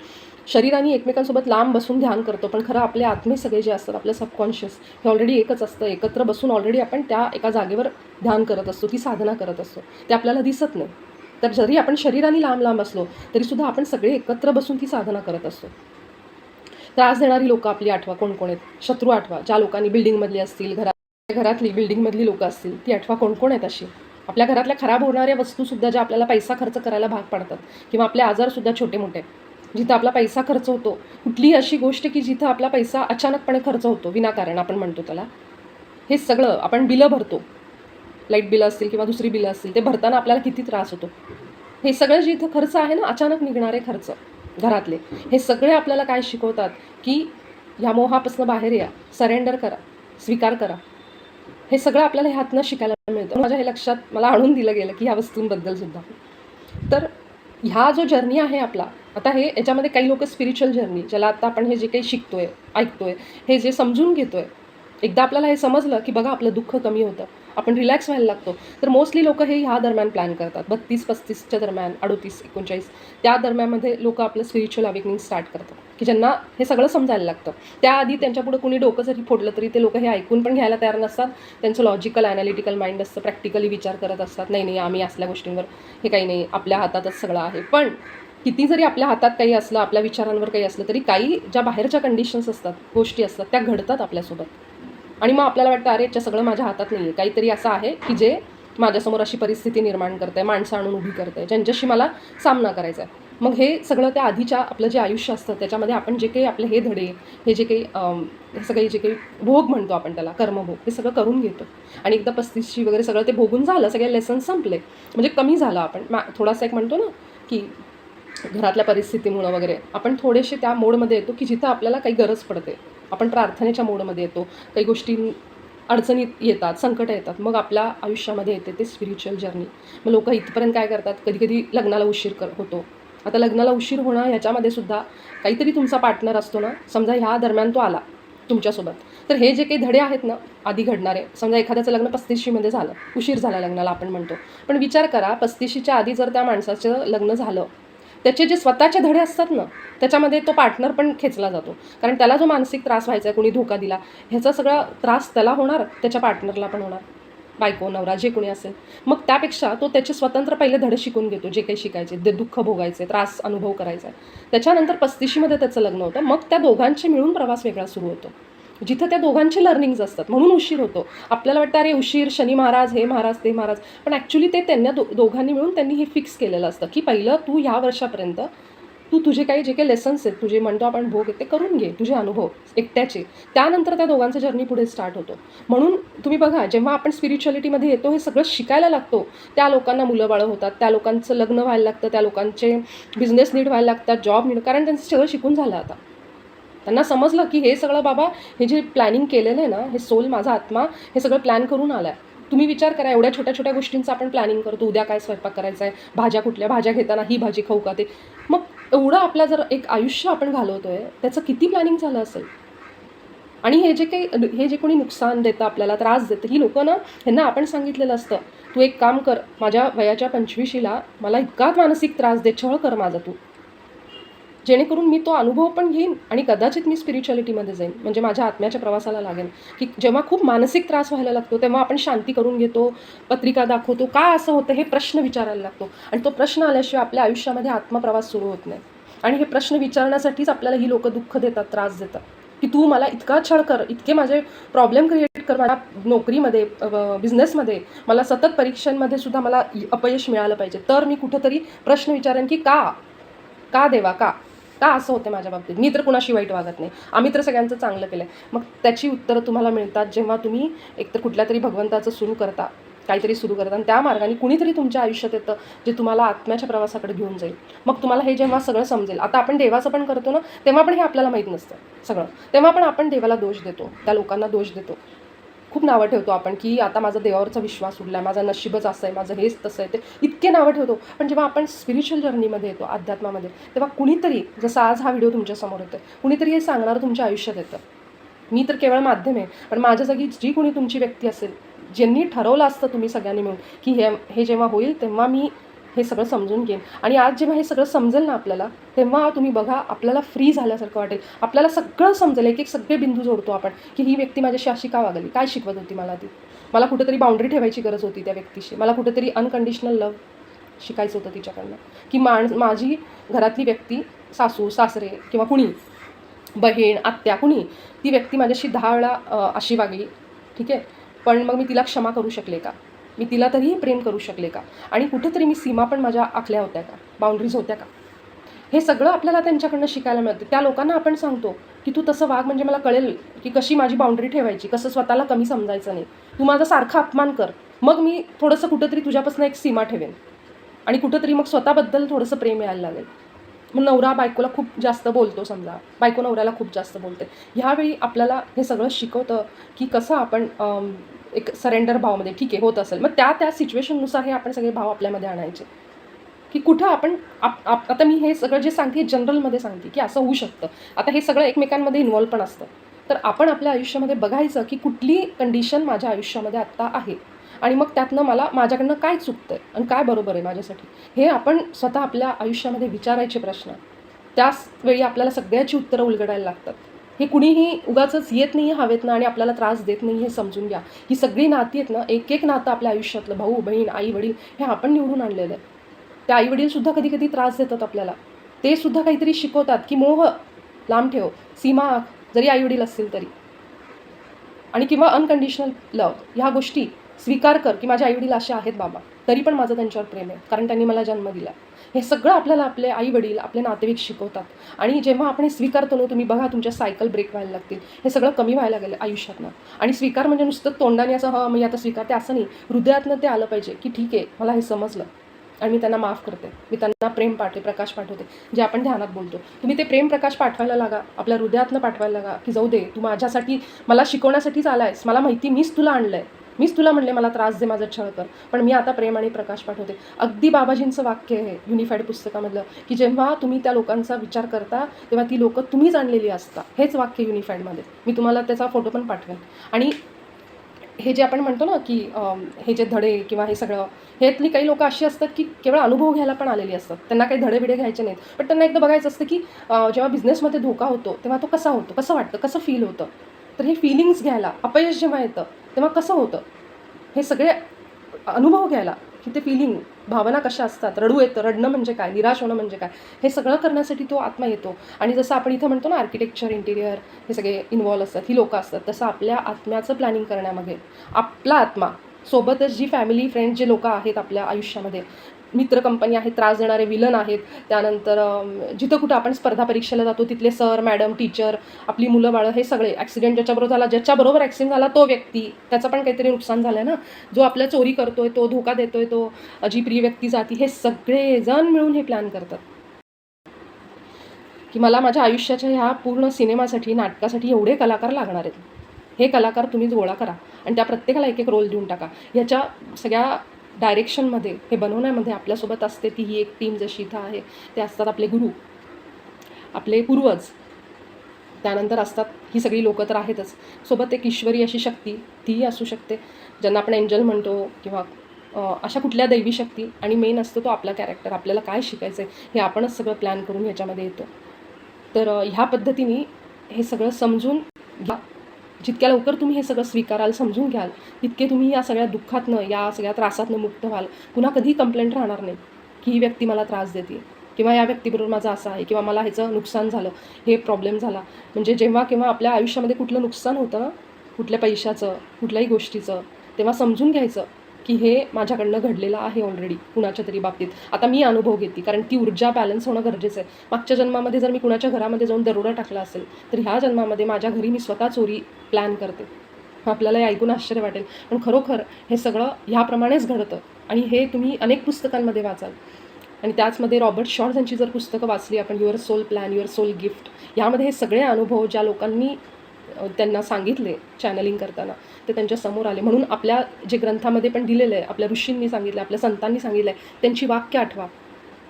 Speaker 1: शरीराने एकमेकांसोबत लांब बसून ध्यान करतो, पण खरं आपले आत्मे सगळे जे असतात, आपलं सबकॉन्शियस हे ऑलरेडी एकच असतं. एकत्र बसून ऑलरेडी आपण त्या एका जागेवर ध्यान करत असतो, ती साधना करत असतो, ते आपल्याला दिसत नाही. तर जरी आपण शरीराने लांब लांब असलो तरीसुद्धा आपण सगळे एकत्र बसून ती साधना करत असतो. त्रास देणारी लोकं आपली आठवा, कोण कोण आहेत, शत्रू आठवा, ज्या लोकांनी बिल्डिंगमधली असतील, घरातली बिल्डिंगमधली लोकं असतील, ती आठवा, कोण कोण आहेत अशी. आपल्या घरातल्या खराब होणाऱ्या वस्तूसुद्धा ज्या आपल्याला पैसा खर्च करायला भाग पाडतात, किंवा आपले आजारसुद्धा छोटे मोठे, जिथं आपला पैसा खर्च होतो, कुठलीही अशी गोष्ट की जिथं आपला पैसा अचानकपणे खर्च होतो विनाकारण, आपण म्हणतो त्याला, हे सगळं आपण बिलं भरतो, लाईट बिलं असतील किंवा दुसरी बिलं असतील, ते भरताना आपल्याला किती त्रास होतो. हे सगळं जिथं खर्च आहे ना, अचानक निघणारे खर्च घरातले, हे सगळे आपल्याला काय शिकवतात, की ह्या मोहापासून बाहेर या, सरेंडर करा, स्वीकार करा. हे सगळं आपल्याला ह्यातनं शिकायला मिळतं. माझ्या हे लक्षात मला आणून दिलं गेलं की ह्या वस्तूंबद्दल सुद्धा. तर ह्या जो जर्नी आहे आपला, आता हे याच्यामध्ये काही लोक स्पिरिच्युअल जर्नी, ज्याला आता आपण हे जे काही शिकतोय, ऐकतोय, हे जे समजून घेतोय, एकदा आपल्याला हे समजलं की बघा आपलं दुःख कमी होतं, आपण रिलॅक्स व्हायला लागतो. तर मोस्टली लोक हे ह्या दरम्यान प्लॅन करतात, 32-35च्या दरम्यान, 38-39 त्या दरम्यानमध्ये लोक आपलं स्पिरिच्युअल अवेकनिंग स्टार्ट करतात, की ज्यांना हे सगळं समजायला लागतं. त्याआधी त्यांच्यापुढे कुणी डोकं जरी फोडलं तरी ते लोक हे ऐकून पण घ्यायला तयार नसतात. त्यांचं लॉजिकल ॲनालिटिकल माइंड असतं, प्रॅक्टिकली विचार करत असतात, नाही नाही आम्ही असल्या गोष्टींवर, हे काही नाही, आपल्या हातातच सगळं आहे. पण किती जरी आपल्या हातात काही असलं, आपल्या विचारांवर काही असलं, तरी काही ज्या बाहेरच्या कंडिशन्स असतात, गोष्टी असतात, त्या घडतात आपल्यासोबत. आणि मग आपल्याला वाटतं अरे याच्या सगळं माझ्या हातात नाही आहे, काहीतरी असं आहे की जे माझ्यासमोर अशी परिस्थिती निर्माण करते आहे, माणसं आणून उभी करते आहे, ज्यांच्याशी मला सामना करायचा आहे. मग हे सगळं त्या आधीच्या आपलं जे आयुष्य असतं त्याच्यामध्ये आपण जे काही आपले हे धडे, हे जे काही हे सगळे जे काही भोग म्हणतो आपण त्याला, कर्मभोग, हे सगळं करून घेतो. आणि एकदा 35शी वगैरे सगळं ते भोगून झालं, सगळे लेसन संपले, म्हणजे कमी झालं, आपण थोडासा एक म्हणतो ना की घरातल्या परिस्थितीमुळं वगैरे आपण थोडेसे त्या मोडमध्ये येतो की जिथं आपल्याला काही गरज पडते, आपण प्रार्थनेच्या मोडमध्ये येतो, काही गोष्टी अडचणीत येतात, संकट येतात, मग आपल्या आयुष्यामध्ये येते ते स्पिरिच्युअल जर्नी. मग लोक इथपर्यंत काय करतात, कधी कधी लग्नाला उशीर होतो. आता लग्नाला उशीर होणं ह्याच्यामध्ये सुद्धा काहीतरी तुमचा पार्टनर असतो ना, समजा ह्या दरम्यान तो आला तुमच्यासोबत, तर हे जे काही धडे आहेत ना आधी घडणारे, समजा एखाद्याचं लग्न 35शीमध्ये झालं, उशीर झाला लग्नाला आपण म्हणतो, पण विचार करा 35शीच्या आधी जर त्या माणसाचं लग्न झालं, त्याचे जे स्वतःचे धडे असतात ना, त्याच्यामध्ये तो पार्टनर पण खेचला जातो. कारण त्याला जो मानसिक त्रास व्हायचा आहे, कोणी धोका दिला, ह्याचा सगळा त्रास त्याला होणार, त्याच्या पार्टनरला पण होणार, बायको नवरा जे कोणी असेल. मग त्यापेक्षा तो त्याचे स्वतंत्र पहिले धडे शिकून घेतो, जे काही शिकायचे, ते दुःख भोगायचे, त्रास अनुभव करायचा आहे. त्याच्यानंतर 35शीमध्ये त्याचं लग्न होतं, मग त्या दोघांचे मिळून प्रवास वेगळा सुरू होतो, जिथं त्या दोघांचे लर्निंग्ज असतात. म्हणून उशीर होतो. आपल्याला वाटतं अरे उशीर, शनी महाराज, हे महाराज, ते महाराज, पण ॲक्च्युली ते त्यांना दोघांनी मिळून त्यांनी हे फिक्स केलेलं असतं की पहिलं तू ह्या वर्षापर्यंत तू तुझे काही जे काही लेसन्स आहेत, तुझे म्हणतो आपण भोग आहेत, ते करून घे, तुझे अनुभव एकट्याचे. त्यानंतर त्या दोघांचं जर्नी पुढे स्टार्ट होतो. म्हणून तुम्ही बघा, जेव्हा आपण स्पिरिच्युअलिटीमध्ये येतो, हे सगळं शिकायला लागतो, त्या लोकांना मुलं बाळं होतात, त्या लोकांचं लग्न व्हायला लागतं, त्या लोकांचे बिझनेस नीड व्हायला लागतात, जॉब नीड, कारण त्यांचं सगळं शिकून झालं. आता त्यांना समजलं की हे सगळं बाबा, हे जे प्लॅनिंग केलेलं आहे ना, हे सोल, माझा आत्मा, हे सगळं प्लॅन करून आला आहे. तुम्ही विचार करा, एवढ्या छोट्या छोट्या गोष्टींचं आपण प्लॅनिंग करतो, उद्या काय स्वयंपाक करायचा आहे, भाज्या कुठल्या, भाज्या घेताना ही भाजी खाऊ का, ते मग एवढं आपलं जर एक आयुष्य आपण घालवतोय, त्याचं किती प्लॅनिंग झालं असेल. आणि हे जे कोणी नुकसान देतं, आपल्याला त्रास देतं, ही लोकं ना, ह्यांना आपण सांगितलेलं असतं, तू एक काम कर, माझ्या वयाच्या 25शीला मला इतका मानसिक त्रास दे, छळ कर माझा तू, जेणेकरून मी तो अनुभव पण घेईन आणि कदाचित मी स्पिरिच्युअलिटीमध्ये जाईन, म्हणजे माझ्या आत्म्याच्या प्रवासाला लागेल. की जेव्हा खूप मानसिक त्रास व्हायला लागतो, तेव्हा आपण शांती करून घेतो, पत्रिका दाखवतो, का असं होतं हे प्रश्न विचारायला लागतो. आणि तो प्रश्न आल्याशिवाय आपल्या आयुष्यामध्ये आत्मप्रवास सुरू होत नाही. आणि हे प्रश्न विचारण्यासाठीच आपल्याला ही लोकं दुःख देतात, त्रास देतात, की तू मला इतका छळ कर, इतके माझे प्रॉब्लेम क्रिएट कर, माझ्या नोकरीमध्ये, बिझनेसमध्ये, मला सतत परीक्षांमध्ये सुद्धा मला अपयश मिळालं पाहिजे, तर मी कुठंतरी प्रश्न विचारेन की का देवा, का का असं होतं माझ्या बाबतीत, मी तर कुणाशी वाईट वागत नाही, आम्ही तर सगळ्यांचं चांगलं केलं आहे. मग त्याची उत्तरं तुम्हाला मिळतात जेव्हा तुम्ही एकतर कुठल्या तरी भगवंताचं सुरू करता, काहीतरी सुरू करता आणि त्या मार्गाने कुणीतरी तुमच्या आयुष्यात येतं जे तुम्हाला आत्म्याच्या प्रवासाकडे घेऊन जाईल. मग तुम्हाला हे जेव्हा सगळं समजेल, आता आपण देवाचं पण करतो ना, तेव्हा पण हे आपल्याला माहीत नसतं सगळं, तेव्हा पण आपण देवाला दोष देतो, त्या लोकांना दोष देतो, खूप नावं ठेवतो आपण की आता माझा देवावरचा विश्वास उडला आहे, माझं नशीबच असं आहे, माझं हेच तसं आहे, ते इतके नावं ठेवतो. पण जेव्हा आपण स्पिरिच्युअल जर्नीमध्ये येतो, अध्यात्मामध्ये, तेव्हा कुणीतरी, जसं आज हा व्हिडिओ तुमच्यासमोर येतो आहे, कुणीतरी हे सांगणारं तुमच्या आयुष्यात येतं. मी तर केवळ माध्यम आहे, पण माझ्या जागी जी कोणी तुमची व्यक्ती असेल, ज्यांनी ठरवलं असतं तुम्ही सगळ्यांनी मिळून की हे जेव्हा होईल तेव्हा मी हे सगळं समजून घेईन, आणि आज जेव्हा हे सगळं समजेल ना आपल्याला, तेव्हा तुम्ही बघा आपल्याला फ्री झाल्यासारखं वाटेल, आपल्याला सगळं समजेल, एक एक सगळे बिंदू जोडतो आपण की ही व्यक्ती माझ्याशी अशी का वागली, काय शिकवत होती मला ती, मला कुठेतरी बाउंड्री ठेवायची गरज होती त्या व्यक्तीशी, मला कुठेतरी अनकंडिशनल लव्ह शिकायचं होतं तिच्याकडनं, की माझी घरातली व्यक्ती, सासू सासरे किंवा कुणी, बहीण आत्या कुणी, ती व्यक्ती माझ्याशी 10 वेळा अशी वागली, ठीक आहे, पण मग मी तिला क्षमा करू शकले का, मी तिला तरीही प्रेम करू शकले का, आणि कुठेतरी मी सीमा पण माझ्या आखल्या होत्या का, बाउंड्रीज होत्या का, हे सगळं आपल्याला त्यांच्याकडनं शिकायला मिळतं. त्या लोकांना आपण सांगतो की तू तसं वाग, म्हणजे मला कळेल की कशी माझी बाउंड्री ठेवायची, कसं स्वतःला कमी समजायचं नाही, तू माझा सारखा अपमान कर, मग मी थोडंसं कुठंतरी तुझ्यापासून एक सीमा ठेवेन, आणि कुठंतरी मग स्वतःबद्दल थोडंसं प्रेम यायला लागेल. मग नवरा बायकोला खूप जास्त बोलतो, समजा बायको नवऱ्याला खूप जास्त बोलते, ह्यावेळी आपल्याला हे सगळं शिकवतं की कसं आपण एक सरेंडर भावमध्ये, ठीक आहे होत असेल, मग त्या सिच्युएशननुसार हे आपण सगळे भाव आपल्यामध्ये आणायचे, की कुठं आपण आता मी हे सगळं जे सांगते जनरलमध्ये सांगते की असं होऊ शकतं. आता हे सगळं एकमेकांमध्ये इन्व्हॉल्व पण असतं, तर आपण आपल्या आयुष्यामध्ये बघायचं की कुठली कंडिशन माझ्या आयुष्यामध्ये आत्ता आहे, आणि मग त्यातनं मला माझ्याकडनं काय चुकतं आहे आणि काय बरोबर आहे माझ्यासाठी, हे आपण स्वतः आपल्या आयुष्यामध्ये विचारायचे प्रश्न. त्याच वेळी आपल्याला सगळ्याची उत्तरं उलगडायला लागतात. हे कुणीही उगाचच येत नाही हवेतनं आणि आपल्याला त्रास देत नाही, हे समजून घ्या. ही सगळी नाती आहेत ना, एक एक नातं आपल्या आयुष्यातलं, भाऊ बहीण आई वडील, हे आपण निवडून आणलेलं आहे. त्या आईवडीलसुद्धा कधी कधी त्रास देतात आपल्याला, ते सुद्धा काहीतरी शिकवतात की मोह लांब ठेव, सीमा आख, जरी आईवडील असतील तरी, आणि किंवा अनकंडिशनल लव, ह्या गोष्टी स्वीकार कर की माझे आईवडील असे आहेत बाबा, तरी पण माझं त्यांच्यावर प्रेम आहे, कारण त्यांनी मला जन्म दिला. हे सगळं आपल्याला आपले आईवडील, आपले नातेवाईक शिकवतात, आणि जेव्हा आपण हे स्वीकारतो ना, तुम्ही बघा तुमच्या सायकल ब्रेक व्हायला लागतील, हे सगळं कमी व्हायला गेलं आयुष्यातनं. आणि स्वीकार म्हणजे नुसतं तोंडाने असं हां मी आता स्वीकारते असं नाही, हृदयातनं ते आलं पाहिजे की ठीक आहे, मला हे समजलं आणि मी त्यांना माफ करते, मी त्यांना प्रेम पाठवते, प्रकाश पाठवते, जे आपण ध्यानात बोलतो. तुम्ही ते प्रेम प्रकाश पाठवायला लागा, आपल्या हृदयातनं पाठवायला लागा की जाऊ दे, तू माझ्यासाठी, मला शिकवण्यासाठीच आला आहेस, मला माहिती, मीच तुला आणलं आहे, मीच तुला म्हणले मला त्रास दे, माझं छळ कर, पण मी आता प्रेम आणि प्रकाश पाठवते. अगदी बाबाजींचं वाक्य आहे युनिफाईड पुस्तकामधलं, की जेव्हा तुम्ही त्या लोकांचा विचार करता तेव्हा ती लोकं तुम्हीच आणलेली असता, हेच वाक्य युनिफाईडमध्ये, मी तुम्हाला त्याचा फोटो पण पाठवेन. आणि हे जे आपण म्हणतो ना की हे जे धडे किंवा हे सगळं, ह्यातली काही लोकं अशी असतात की केवळ अनुभव घ्यायला पण आलेली असतात, त्यांना काही धडे बिडे घ्यायचे नाहीत, पण त्यांना एकदा बघायचं असतं की जेव्हा बिझनेसमध्ये धोका होतो तेव्हा तो कसा होतो, कसं वाटतं, कसं फील होतं, तर हे फिलिंग्स घ्यायला, अपयश जेव्हा येतं तेव्हा कसं होतं, हे सगळे अनुभव घ्यायला, की ते फिलिंग, भावना कशा असतात, रडू येतं, रडणं म्हणजे काय, निराश होणं म्हणजे काय, हे सगळं करण्यासाठी तो आत्मा येतो. आणि जसं आपण इथं म्हणतो ना आर्किटेक्चर, इंटिरियर, हे सगळे इन्व्हॉल्व असतात, ही लोकं असतात, तसं आपल्या आत्म्याचं प्लॅनिंग करण्यामध्ये आपला आत्मा, सोबतच जी फॅमिली फ्रेंड्स जे लोकं आहेत आपल्या आयुष्यामध्ये, मित्र कंपनी आहेत, त्रास देणारे विलन आहेत, त्यानंतर जिथं कुठं आपण स्पर्धा परीक्षेला जातो तिथले सर मॅडम टीचर, आपली मुलं बाळं, हे सगळे, ॲक्सिडेंट ज्याच्याबरोबर झाला, ज्याच्याबरोबर ॲक्सिडेंट झाला तो व्यक्ती, त्याचं पण काहीतरी नुकसान झालं आहे ना, जो आपल्या चोरी करतोय, तो धोका देतोय, तो जी प्रिय व्यक्ती जाती, हे सगळेजण मिळून हे प्लॅन करतात की मला माझ्या आयुष्याच्या ह्या पूर्ण सिनेमासाठी, नाटकासाठी एवढे कलाकार लागणार आहेत, हे कलाकार तुम्हीच गोळा करा आणि त्या प्रत्येकाला एक एक रोल देऊन टाका. ह्याच्या सगळ्या डायरेक्शनमध्ये, हे बनवण्यामध्ये आपल्यासोबत असते ती ही एक टीम जशी इथं आहे, ते असतात आपले गुरु, आपले पूर्वज, त्यानंतर असतात ही सगळी लोकं तर आहेतच, सोबत एक ईश्वरी अशी शक्ती, तीही असू शकते, ज्यांना आपण एंजल म्हणतो, किंवा अशा कुठल्या दैवी शक्ती, आणि मेन असतो तो आपला कॅरेक्टर, आपल्याला काय शिकायचं आहे हे आपणच सगळं प्लॅन करून ह्याच्यामध्ये येतो. तर ह्या पद्धतीने हे सगळं समजून घ्या. जितक्या लवकर तुम्ही हे सगळं स्वीकाराल, समजून घ्याल, तितके तुम्ही या सगळ्या दुःखातनं, या सगळ्या त्रासातनं मुक्त व्हाल. पुन्हा कधी कंप्लेंट राहणार नाही की ही व्यक्ती मला त्रास देते, किंवा या व्यक्तीबरोबर माझं असं आहे, किंवा मला ह्याचं नुकसान झालं, हे प्रॉब्लेम झाला. म्हणजे जेव्हा केव्हा आपल्या आयुष्यामध्ये कुठलं नुकसान होतं ना, कुठल्या पैशाचं, कुठल्याही गोष्टीचं, तेव्हा समजून घ्यायचं की हे माझ्याकडनं घडलेलं आहे ऑलरेडी कुणाच्या तरी बाबतीत. आता मी अनुभव घेते, कारण ती ऊर्जा बॅलन्स होणं गरजेचं आहे. मागच्या जन्मामध्ये जर मी कुणाच्या घरामध्ये जाऊन दरोडा टाकला असेल, तर ह्या जन्मामध्ये माझ्या घरी मी स्वतः चोरी प्लॅन करते. आपल्याला हे ऐकून आश्चर्य वाटेल, पण खरोखर हे सगळं ह्याप्रमाणेच घडतं. आणि हे तुम्ही अनेक पुस्तकांमध्ये वाचाल. आणि त्याचमध्ये रॉबर्ट शॉर्ट यांची जर पुस्तकं वाचली आपण, your soul plan, your soul gift, यामध्ये हे सगळे अनुभव ज्या लोकांनी त्यांना सांगितले चॅनलिंग करताना ते त्यांच्या समोर आले. म्हणून आपल्या जे ग्रंथामध्ये पण दिलेलं आहे, आपल्या ऋषींनी सांगितलं, आपल्या संतांनी सांगितलं आहे, त्यांची वाक्य आठवा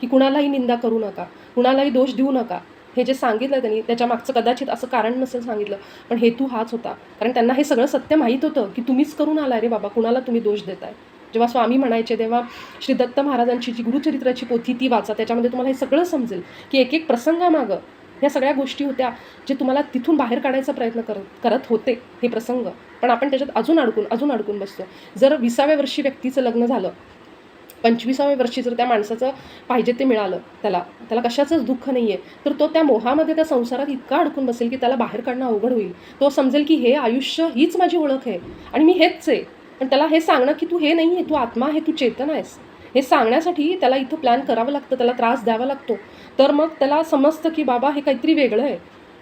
Speaker 1: की कुणालाही निंदा करू नका, कुणालाही दोष देऊ नका. हे जे सांगितलं त्यांनी त्याच्या मागचं कदाचित असं कारण नसेल सांगितलं, पण हेतू हाच होता. कारण त्यांना हे सगळं सत्य माहीत होतं की तुम्हीच करून आलाय रे बाबा, कुणाला तुम्ही दोष देताय. जेव्हा स्वामी म्हणायचे तेव्हा श्री दत्त महाराजांची जी गुरुचरित्राची पोथी ती वाचा, त्याच्यामध्ये तुम्हाला हे सगळं समजेल की एक एक प्रसंगामागं ह्या सगळ्या गोष्टी होत्या जे तुम्हाला तिथून बाहेर काढायचा प्रयत्न करत होते हे प्रसंग. पण आपण त्याच्यात अजून अडकून बसतो. जर 20व्या वर्षी व्यक्तीचं लग्न झालं, 25व्या वर्षी जर त्या माणसाचं पाहिजे ते मिळालं, त्याला कशाचंच दुःख नाही आहे, तर तो त्या मोहामध्ये त्या संसारात इतका अडकून बसेल की त्याला बाहेर काढणं अवघड होईल. तो समजेल की हे आयुष्य हीच माझी ओळख आहे आणि मी हेच आहे. पण त्याला हे सांगणं की तू हे नाही आहे, तू आत्मा आहे, तू चेतन आहेस, हे सांगण्यासाठी त्याला इथं प्लॅन करावं लागतं, त्याला त्रास द्यावा लागतो. तर मग त्याला समजतं की बाबा हे काहीतरी वेगळं आहे.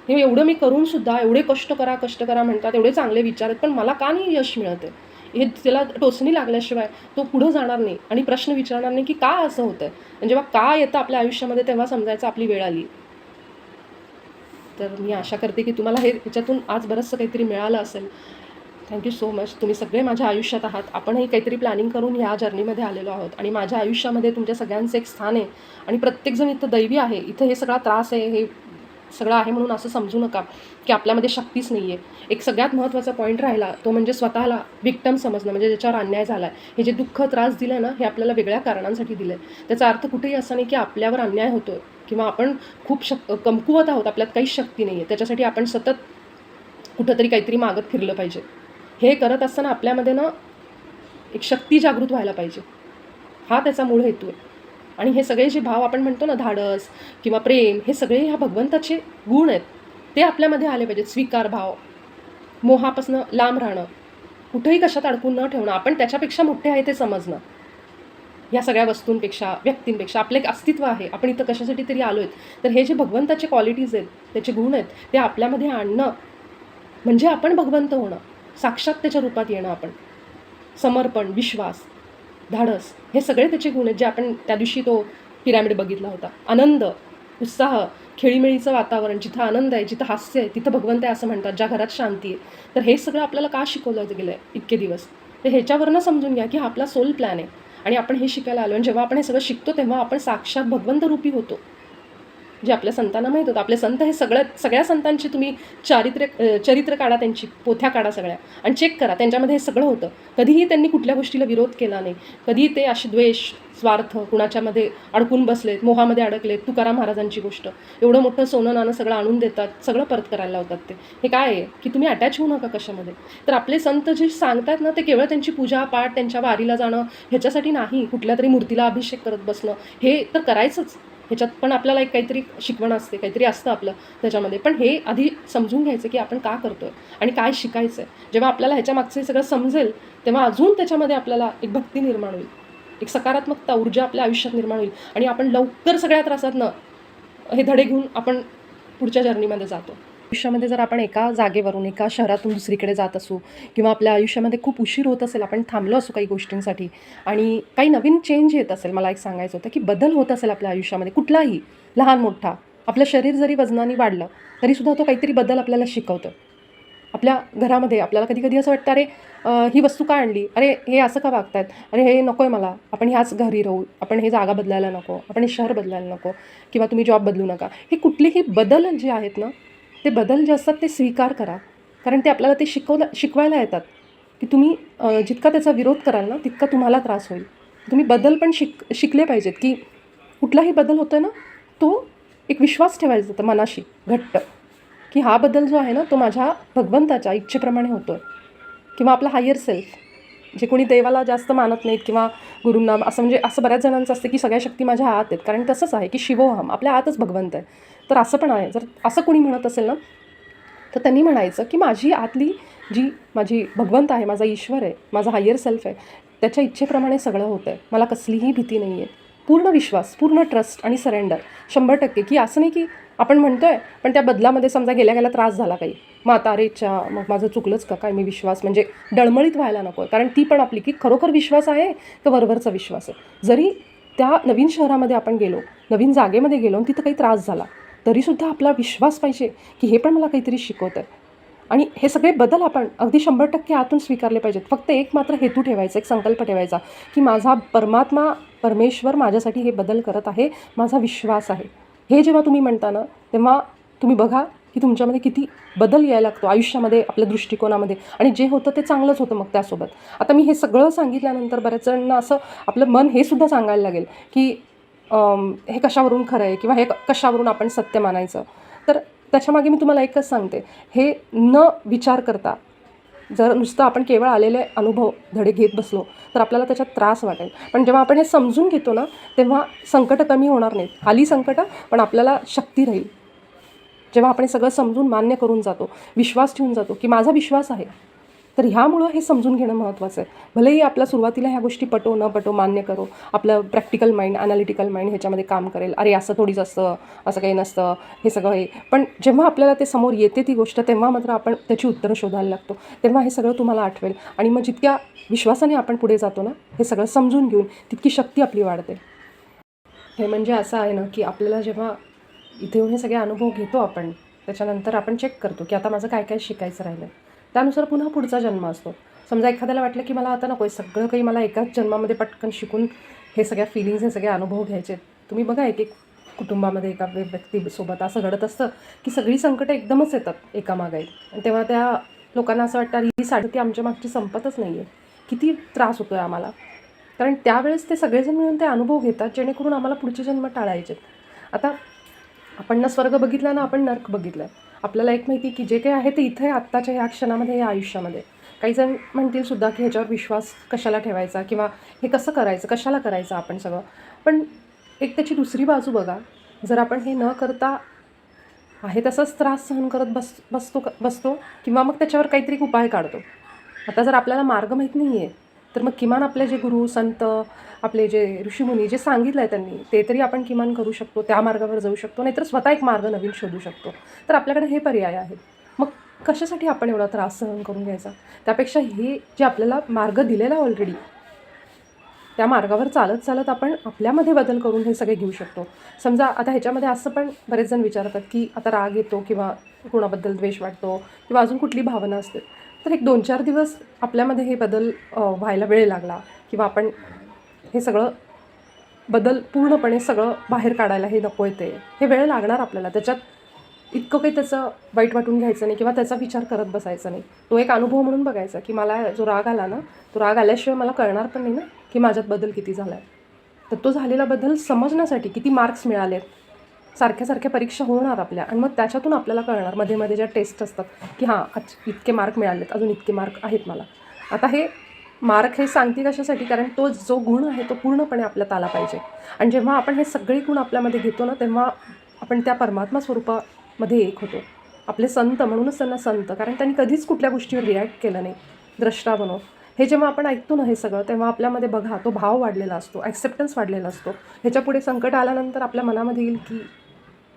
Speaker 1: हे एवढं मी करूनसुद्धा एवढे कष्ट करा म्हणतात, एवढे चांगले विचार आहेत, पण मला का नाही यश मिळत आहे. हे त्याला टोचणी लागल्याशिवाय तो पुढं जाणार नाही आणि प्रश्न विचारणार नाही की का असं होतं आहे. आणि जेव्हा का येतं आपल्या आयुष्यामध्ये तेव्हा समजायचं आपली वेळ आली. तर मी आशा करते की तुम्हाला हे ह्याच्यातून आज बरंचसं काहीतरी मिळालं असेल. Thank you so much. तुम्ही सगळे माझ्या आयुष्यात आहात. आपणही काहीतरी प्लॅनिंग करून ह्या जर्नीमध्ये आलेलो आहोत आणि माझ्या आयुष्यामध्ये तुमच्या सगळ्यांचं एक स्थान आहे आणि प्रत्येकजण इथं दैवी आहे. इथं हे सगळा त्रास आहे, हे सगळं आहे म्हणून असं समजू नका की आपल्यामध्ये शक्तीच नाही आहे. एक सगळ्यात महत्त्वाचा पॉईंट राहिला तो म्हणजे स्वतःला विक्टम समजणं, म्हणजे ज्याच्यावर अन्याय झाला आहे, हे जे दुःख त्रास दिलं आहे ना, हे आपल्याला वेगळ्या कारणांसाठी दिलं आहे. त्याचा अर्थ कुठेही असा नाही की आपल्यावर अन्याय होतो किंवा आपण खूप कमकुवत आहोत, आपल्यात काहीच शक्ती नाही आहे, त्याच्यासाठी आपण सतत कुठंतरी काहीतरी मागत फिरलं पाहिजे. हे करत असताना आपल्यामध्ये ना एक शक्ती जागृत व्हायला पाहिजे, हा त्याचा मूळ हेतू आहे. आणि हे सगळे जे भाव आपण म्हणतो ना, धाडस किंवा प्रेम, हे सगळे ह्या भगवंताचे गुण आहेत, ते आपल्यामध्ये आले पाहिजेत. स्वीकार भाव, मोहापासून लांब राहणं, कुठेही कशात अडकून न ठेवणं, आपण त्याच्यापेक्षा मोठे आहे ते समजणं. ह्या सगळ्या वस्तूंपेक्षा, व्यक्तींपेक्षा आपलं एक अस्तित्व आहे, आपण इथं कशासाठी तरी आलो आहेत. तर हे जे भगवंताचे क्वालिटीज आहेत, त्याचे गुण आहेत, ते आपल्यामध्ये आणणं म्हणजे आपण भगवंत होणं, साक्षात त्याच्या रूपात येणं. आपण समर्पण, विश्वास, धाडस, हे सगळे त्याचे गुण आहेत जे आपण त्या दिवशी तो पिरॅमिड बघितला होता. आनंद, उत्साह, खेळीमेळीचं वातावरण, जिथं आनंद आहे, जिथं हास्य आहे, तिथं भगवंत आहे असं म्हणतात. ज्या घरात शांती आहे. तर हे सगळं आपल्याला का शिकवलं गेलं आहे इतके दिवस, तर ह्याच्यावरनं समजून घ्या की हा आपला सोल प्लॅन आहे आणि आपण हे शिकायला आलो. आणि जेव्हा आपण हे सगळं शिकतो तेव्हा आपण साक्षात भगवंत रूपी होतो, जे आपल्या संतांना माहीत होतं. आपले संत हे सगळ्या संतांची तुम्ही चरित्र काढा, त्यांची पोथ्या काढा सगळ्या आणि चेक करा, त्यांच्यामध्ये हे सगळं होतं. कधीही त्यांनी कुठल्या गोष्टीला विरोध केला नाही, कधीही ते असे द्वेष, स्वार्थ कुणाच्यामध्ये अडकून बसलेत, मोहामध्ये अडकलेत. तुकाराम महाराजांची गोष्ट, एवढं मोठं सोनं नाणं सगळं आणून देतात, सगळं परत करायला लावतात. ते हे काय आहे की तुम्ही अटॅच होऊ नका कशामध्ये. तर आपले संत जे सांगतात ना, ते केवळ त्यांची पूजा पाठ, त्यांच्या वारीला जाणं ह्याच्यासाठी नाही, कुठल्या तरी मूर्तीला अभिषेक करत बसणं, हे तर करायचंच. ह्याच्यात पण आपल्याला एक काहीतरी शिकवण असते, काहीतरी असतं आपलं त्याच्यामध्ये. पण हे आधी समजून घ्यायचं की आपण का करतो आहे आणि काय शिकायचं आहे. जेव्हा आपल्याला ह्याच्या मागचं हे सगळं समजेल तेव्हा अजून त्याच्यामध्ये आपल्याला एक भक्ती निर्माण होईल, एक सकारात्मकता, ऊर्जा आपल्या आयुष्यात निर्माण होईल आणि आपण लवकर सगळ्या त्रासातनं हे धडे घेऊन आपण पुढच्या जर्नीमध्ये जातो. आयुष्यामध्ये जर आपण एका जागेवरून, एका शहरातून दुसरीकडे जात असू किंवा आपल्या आयुष्यामध्ये खूप उशीर होत असेल, आपण थांबलो असू काही गोष्टींसाठी आणि काही नवीन चेंज येत असेल, मला एक सांगायचं होतं की बदल होत असेल आपल्या आयुष्यामध्ये कुठलाही, लहान मोठा. आपलं शरीर जरी वजनाने वाढलं तरीसुद्धा तो काहीतरी बदल आपल्याला शिकवतो. आपल्या घरामध्ये आपल्याला कधी कधी असं वाटतं, अरे ही वस्तू का आणली, अरे हे असं का वागतायत, अरे हे नको आहे मला, आपण ह्याच घरी राहू, आपण हे जागा बदलायला नको, आपण हे शहर बदलायला नको किंवा तुम्ही जॉब बदलू नका. हे कुठलेही बदल जे आहेत ना, ते बदल जे असतात ते स्वीकार करा, कारण ते आपल्याला ते शिकवायला येतात की तुम्ही जितका त्याचा विरोध कराल ना तितका तुम्हाला त्रास होईल. तुम्ही बदल पण शिकले पाहिजेत की कुठलाही बदल होतो आहे ना, तो एक विश्वास ठेवायचा होता मनाशी घट्ट की हा बदल जो आहे ना तो माझ्या भगवंताच्या इच्छेप्रमाणे होतो आहे. किंवा आपला हायर सेल्फ, जे कोणी देवाला जास्त मानत नाहीत किंवा गुरूंना, असं म्हणजे असं बऱ्याच जणांचं असतं की सगळ्या शक्ती माझ्या आत आहेत, कारण तसंच आहे की शिवोहम, आपल्या आतच भगवंत आहे. तर असं पण आहे. जर असं कोणी म्हणत असेल ना, तर त्यांनी म्हणायचं की माझी आतली जी माझी भगवंत आहे, माझा ईश्वर आहे, माझा हायर सेल्फ आहे, त्याच्या इच्छेप्रमाणे सगळं होतं आहे, मला कसलीही भीती नाही आहे. पूर्ण विश्वास, पूर्ण ट्रस्ट आणि सरेंडर 100%. की असं नाही की आपण म्हणतो आहे पण त्या बदलामध्ये समजा गेल्या गेल्या त्रास झाला काही, मग आता अरेच्या मग माझं चुकलंच का काय, मी विश्वास म्हणजे डळमळीत व्हायला नको आहे. कारण ती पण आपली की खरोखर विश्वास आहे का वरवरचा विश्वास आहे. जरी त्या नवीन शहरामध्ये आपण गेलो, नवीन जागेमध्ये गेलो आणि तिथं काही त्रास झाला, तरीसुद्धा आपला विश्वास पाहिजे की हे पण मला काहीतरी शिकवतं आहे. आणि हे सगळे बदल आपण अगदी 100% आतून स्वीकारले पाहिजेत. फक्त एक मात्र हेतू ठेवायचा, एक संकल्प ठेवायचा की माझा परमात्मा, परमेश्वर माझ्यासाठी हे बदल करत आहे, माझा विश्वास आहे. हे जेव्हा तुम्ही म्हणता ना, तेव्हा तुम्ही बघा की तुमच्यामध्ये किती बदल यायला लागतो आयुष्यामध्ये, आपल्या दृष्टिकोनामध्ये. आणि जे होतं ते चांगलंच होतं मग त्यासोबत. आता मी हे सगळं सांगितल्यानंतर बऱ्याच जणांना असं आपलं मन हे सुद्धा सांगायला लागेल की हे कशावरून खरं आहे किंवा हे कशावरून आपण सत्य मानायचं. तर त्याच्यामागे मी तुम्हाला एकच सांगते, हे न विचार करता जर नुसतं आपण केवळ आलेले अनुभव धडे घेत बसलो तर आपल्याला त्याच्यात त्रास वाटेल. पण जेव्हा आपण हे समजून घेतो ना, तेव्हा संकटं कमी होणार नाहीत. आली संकटं पण आपल्याला शक्ती राहील. जेव्हा आपण हे सगळं समजून मान्य करून जातो, विश्वास ठेवून जातो की माझा विश्वास आहे, तर ह्यामुळं हे समजून घेणं महत्त्वाचं आहे. भलेही आपल्या सुरुवातीला ह्या गोष्टी पटो न पटो, मान्य करो, आपलं प्रॅक्टिकल माइंड, ॲनालिटिकल माइंड ह्याच्यामध्ये काम करेल. अरे असं थोडीच असतं, असं काही नसतं, हे सगळं हे. पण जेव्हा आपल्याला ते समोर येते ती गोष्ट, तेव्हा मात्र आपण त्याची उत्तरं शोधायला लागतो. तेव्हा हे सगळं तुम्हाला आठवेल. आणि मग जितक्या विश्वासाने आपण पुढे जातो ना, हे सगळं समजून घेऊन, तितकी शक्ती आपली वाढते. हे म्हणजे असं आहे ना की आपल्याला जेव्हा इथे येऊन हे सगळे अनुभव घेतो आपण, त्याच्यानंतर आपण चेक करतो की आता माझं काय काय शिकायचं राहिलं आहे. त्यानुसार पुन्हा पुढचा जन्म असतो. समजा एखाद्याला वाटलं की मला आता नको आहे सगळं काही, मला एकाच जन्मामध्ये पटकन शिकून हे सगळ्या फिलिंग्स, हे सगळे अनुभव घ्यायचे. तुम्ही बघा एक एक कुटुंबामध्ये एका व्यक्तीसोबत असं घडत असतं की सगळी संकटं एकदमच येतात एकामागे एक. आणि तेव्हा त्या लोकांना असं वाटतं ही साडती आमच्या मागची संपतच नाही आहे, किती त्रास होतो आहे आम्हाला. कारण त्यावेळेस ते सगळेजण मिळून ते अनुभव घेतात जेणेकरून आम्हाला पुढचे जन्म टाळायचे. आता आपण ना स्वर्ग बघितला ना आपण नर्क बघितलं आहे. आपल्याला एक माहिती की जे काही आहे ते इथे आत्ताच्या ह्या क्षणामध्ये, या आयुष्यामध्ये. काही जण म्हणतील सुद्धा की ह्याच्यावर विश्वास कशाला ठेवायचा किंवा हे कसं करायचं, कशाला करायचं आपण सगळं. पण एक त्याची दुसरी बाजू बघा. जर आपण हे न करता आहे तसाच त्रास सहन करत बसतो किंवा मग त्याच्यावर काहीतरी उपाय काढतो. आता जर आपल्याला मार्ग माहीत नाही आहे, तर मग किमान आपले जे गुरु, संत, आपले जे ऋषीमुनी जे सांगितलं आहे त्यांनी, ते तरी आपण किमान करू शकतो, त्या मार्गावर जाऊ शकतो. नाहीतर स्वतः एक मार्ग नवीन शोधू शकतो. तर आपल्याकडे हे पर्याय आहेत. मग कशासाठी आपण एवढा त्रास सहन करून घ्यायचा? त्यापेक्षा हे जे आपल्याला मार्ग दिलेला ऑलरेडी, त्या मार्गावर चालत चालत आपण आपल्यामध्ये बदल करून हे सगळे घेऊ शकतो. समजा आता ह्याच्यामध्ये असं पण बरेच जण विचारतात की आता राग येतो किंवा कोणाबद्दल द्वेष वाटतो किंवा अजून कुठली भावना असते, तर एक 2-4 दिवस आपल्यामध्ये हे बदल व्हायला वेळ लागला किंवा आपण हे सगळं बदल पूर्णपणे सगळं बाहेर काढायला हे नको येते, हे वेळ लागणार आपल्याला. त्याच्यात इतकं काही त्याचं वाईट वाटून घ्यायचं नाही किंवा त्याचा विचार करत बसायचा नाही. तो एक अनुभव म्हणून बघायचा की मला जो राग आला ना, तो राग आल्याशिवाय मला कळणार पण नाही ना की माझ्यात बदल किती झाला आहे. तर तो झालेला बदल समजण्यासाठी किती मार्क्स मिळालेत, सारख्या सारख्या परीक्षा होणार आपल्या, आणि मग त्याच्यातून आपल्याला कळणार मध्ये मध्ये ज्या टेस्ट असतात की हां इतके मार्क मिळालेत, अजून इतके मार्क आहेत मला. आता हे मार्क हे सांगते कशासाठी, कारण तो जो गुण आहे तो पूर्णपणे आपल्यात आला पाहिजे. आणि जेव्हा आपण हे सगळे गुण आपल्यामध्ये घेतो ना, तेव्हा आपण त्या परमात्मा स्वरूपामध्ये एक होतो. आपले संत, म्हणूनच त्यांना संत, कारण त्यांनी कधीच कुठल्या गोष्टीवर रिॲक्ट केलं नाही, द्रष्टा बनव. हे जेव्हा आपण ऐकतो ना हे सगळं, तेव्हा आपल्यामध्ये बघा तो भाव वाढलेला असतो, ॲक्सेप्टन्स वाढलेला असतो. ह्याच्यापुढे संकट आल्यानंतर आपल्या मनामध्ये येईल की